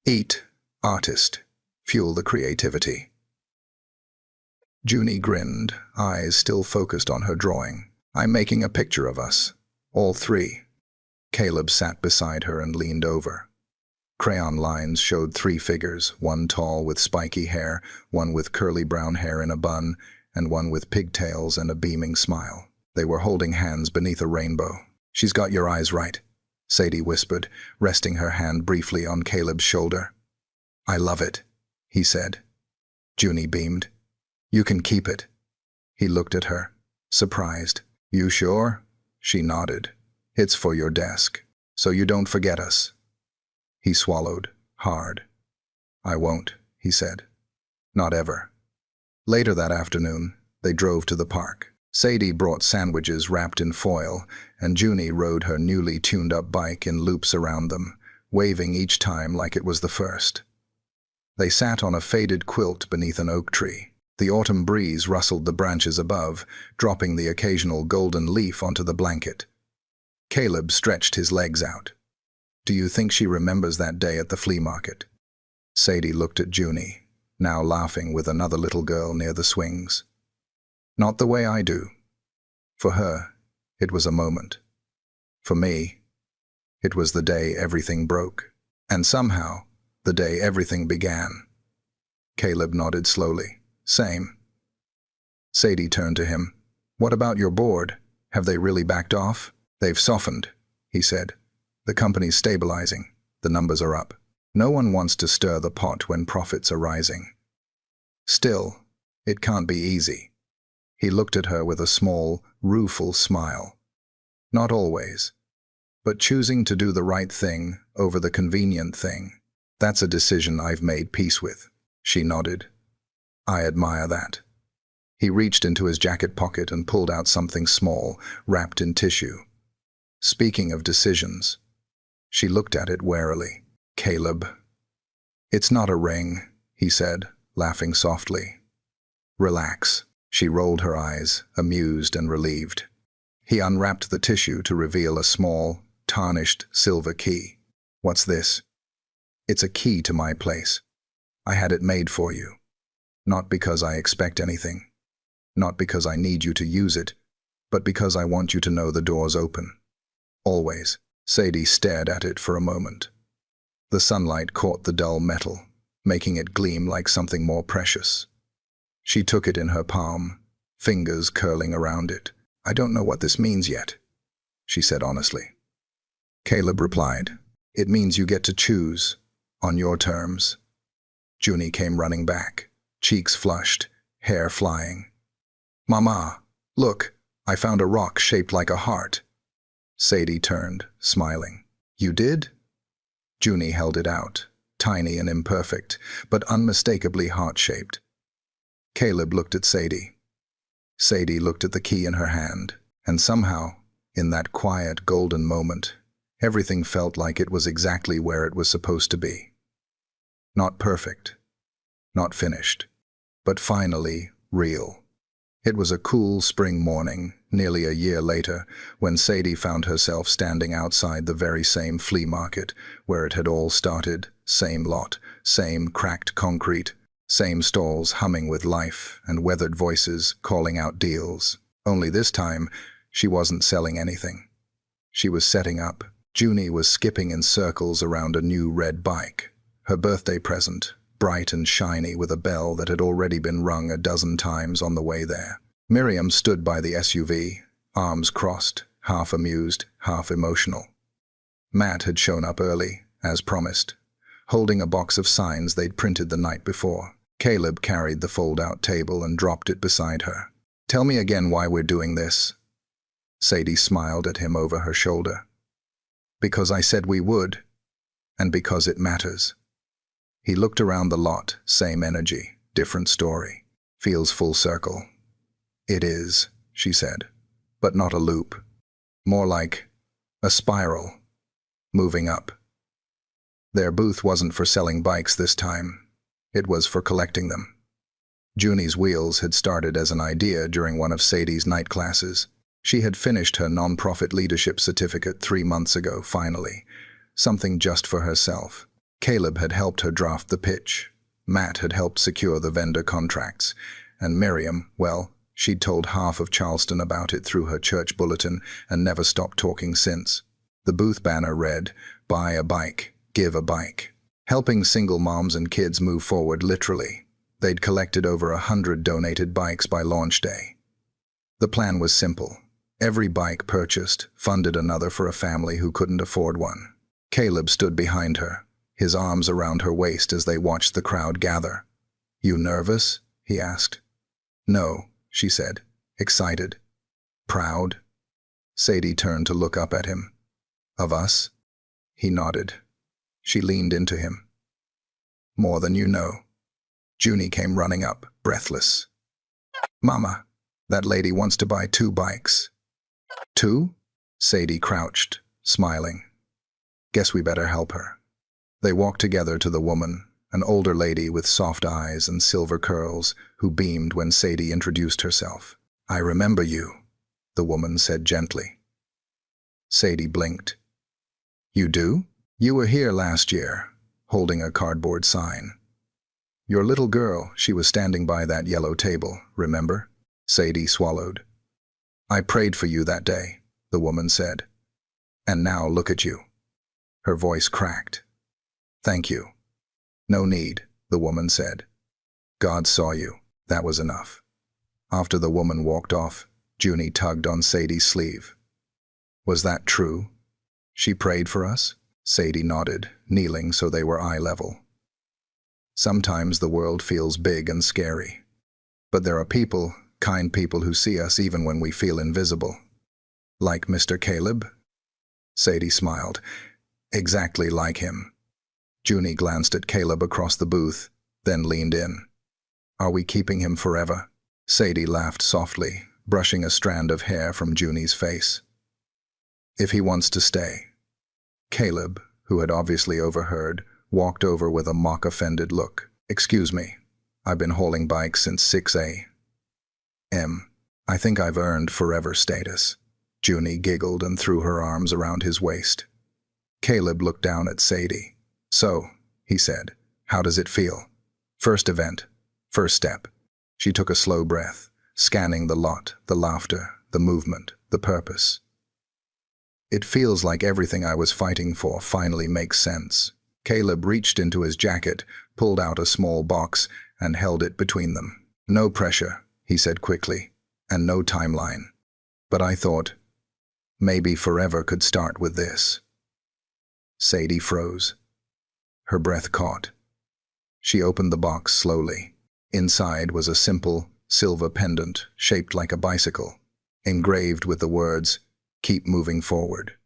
"Eat, artist," fuel the creativity. Junie grinned, eyes still focused on her drawing. I'm making a picture of us. All three. Caleb sat beside her and leaned over. Crayon lines showed three figures, one tall with spiky hair, one with curly brown hair in a bun, and one with pigtails and a beaming smile. They were holding hands beneath a rainbow. She's got your eyes right, Sadie whispered, resting her hand briefly on Caleb's shoulder. I love it, he said. Junie beamed. You can keep it. He looked at her, surprised. You sure? She nodded. It's for your desk, so you don't forget us. He swallowed, hard. I won't, he said. Not ever. Later that afternoon, they drove to the park. Sadie brought sandwiches wrapped in foil, and Junie rode her newly tuned-up bike in loops around them, waving each time like it was the first. They sat on a faded quilt beneath an oak tree. The autumn breeze rustled the branches above, dropping the occasional golden leaf onto the blanket. Caleb stretched his legs out. Do you think she remembers that day at the flea market? Sadie looked at Junie, now laughing with another little girl near the swings. Not the way I do. For her, it was a moment. For me, it was the day everything broke. And somehow, the day everything began. Caleb nodded slowly. Same. Sadie turned to him. What about your board? Have they really backed off? They've softened, he said. The company's stabilizing. The numbers are up. No one wants to stir the pot when profits are rising. Still, it can't be easy. He looked at her with a small, rueful smile. Not always. But choosing to do the right thing over the convenient thing, that's a decision I've made peace with. She nodded. I admire that. He reached into his jacket pocket and pulled out something small, wrapped in tissue. Speaking of decisions, she looked at it warily. Caleb. It's not a ring, he said, laughing softly. Relax. She rolled her eyes, amused and relieved. He unwrapped the tissue to reveal a small, tarnished silver key. What's this? It's a key to my place. I had it made for you. Not because I expect anything. Not because I need you to use it, but because I want you to know the door's open. Always. Sadie stared at it for a moment. The sunlight caught the dull metal, making it gleam like something more precious. She took it in her palm, fingers curling around it. I don't know what this means yet, she said honestly. Caleb replied, It means you get to choose, on your terms. Junie came running back, cheeks flushed, hair flying. Mama, look, I found a rock shaped like a heart. Sadie turned, smiling. You did? Junie held it out, tiny and imperfect, but unmistakably heart-shaped. Caleb looked at Sadie. Sadie looked at the key in her hand, and somehow, in that quiet, golden moment, everything felt like it was exactly where it was supposed to be. Not perfect, not finished, but finally real. It was a cool spring morning, nearly a year later, when Sadie found herself standing outside the very same flea market where it had all started, same lot, same cracked concrete, same stalls humming with life and weathered voices calling out deals. Only this time, she wasn't selling anything. She was setting up. Junie was skipping in circles around a new red bike, her birthday present, bright and shiny with a bell that had already been rung a dozen times on the way there. Miriam stood by the SUV, arms crossed, half amused, half emotional. Matt had shown up early, as promised, holding a box of signs they'd printed the night before. Caleb carried the fold-out table and dropped it beside her. Tell me again why we're doing this. Sadie smiled at him over her shoulder. Because I said we would, and because it matters. He looked around the lot, same energy, different story. Feels full circle. It is, she said, but not a loop. More like a spiral, moving up. Their booth wasn't for selling bikes this time. It was for collecting them. Junie's wheels had started as an idea during one of Sadie's night classes. She had finished her non-profit leadership certificate 3 months ago, finally. Something just for herself. Caleb had helped her draft the pitch. Matt had helped secure the vendor contracts, and Miriam, well, she'd told half of Charleston about it through her church bulletin and never stopped talking since. The booth banner read, "Buy a bike, give a bike," helping single moms and kids move forward literally. They'd collected over 100 donated bikes by launch day. The plan was simple. Every bike purchased funded another for a family who couldn't afford one. Caleb stood behind her, his arms around her waist as they watched the crowd gather. "You nervous?" he asked. "No," she said, excited. "Proud?" Sadie turned to look up at him. "Of us?" He nodded. She leaned into him. "More than you know." Junie came running up, breathless. "Mama, that lady wants to buy 2 bikes." "2?" Sadie crouched, smiling. "Guess we better help her." They walked together to the woman, an older lady with soft eyes and silver curls, who beamed when Sadie introduced herself. "I remember you," the woman said gently. Sadie blinked. "You do? You were here last year, holding a cardboard sign. Your little girl, she was standing by that yellow table, remember?" Sadie swallowed. "I prayed for you that day," the woman said. "And now look at you." Her voice cracked. "Thank you." "No need," the woman said. "God saw you. That was enough." After the woman walked off, Junie tugged on Sadie's sleeve. "Was that true? She prayed for us?" Sadie nodded, kneeling so they were eye level. "Sometimes the world feels big and scary. But there are people, kind people who see us even when we feel invisible. Like Mr. Caleb?" Sadie smiled. "Exactly like him." Junie glanced at Caleb across the booth, then leaned in. "Are we keeping him forever?" Sadie laughed softly, brushing a strand of hair from Junie's face. "If he wants to stay." Caleb, who had obviously overheard, walked over with a mock-offended look. "Excuse me, I've been hauling bikes since 6 a.m. I think I've earned forever status." Junie giggled and threw her arms around his waist. Caleb looked down at Sadie. "So," he said, "how does it feel? First event, first step." She took a slow breath, scanning the lot, the laughter, the movement, the purpose. "It feels like everything I was fighting for finally makes sense." Caleb reached into his jacket, pulled out a small box, and held it between them. "No pressure," he said quickly, "and no timeline. But I thought, maybe forever could start with this." Sadie froze. Her breath caught. She opened the box slowly. Inside was a simple, silver pendant shaped like a bicycle, engraved with the words, "Keep moving forward."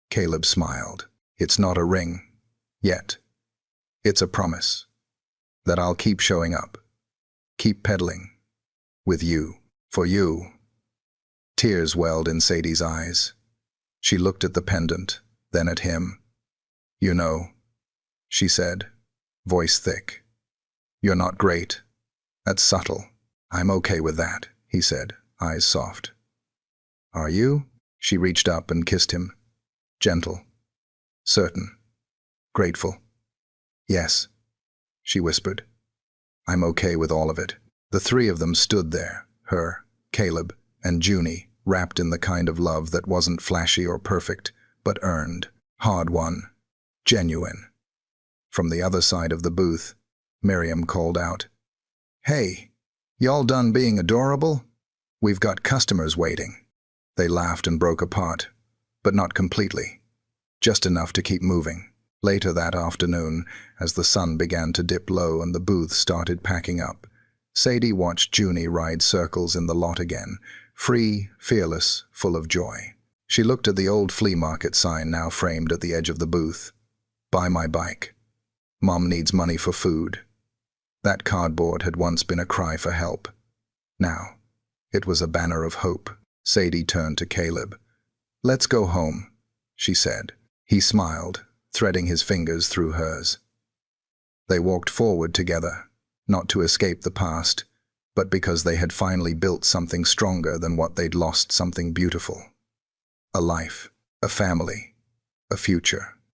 Caleb smiled. "It's not a ring. Yet. It's a promise. That I'll keep showing up. Keep pedaling. With you. For you." Tears welled in Sadie's eyes. She looked at the pendant, then at him. "You know," she said, voice thick. "You're not great. That's subtle. I'm okay with that," he said, eyes soft. "Are you?" She reached up and kissed him. Gentle. Certain. Grateful. "Yes," she whispered. "I'm okay with all of it." The 3 of them stood there, her, Caleb, and Junie, wrapped in the kind of love that wasn't flashy or perfect, but earned, hard-won, genuine. From the other side of the booth, Miriam called out, "Hey, y'all done being adorable? We've got customers waiting." They laughed and broke apart, but not completely, just enough to keep moving. Later that afternoon, as the sun began to dip low and the booth started packing up, Sadie watched Junie ride circles in the lot again, free, fearless, full of joy. She looked at the old flea market sign now framed at the edge of the booth. "Buy my bike. Mom needs money for food." That cardboard had once been a cry for help. Now, it was a banner of hope. Sadie turned to Caleb. "Let's go home," she said. He smiled, threading his fingers through hers. They walked forward together, not to escape the past, but because they had finally built something stronger than what they'd lost, something beautiful. A life, a family, a future.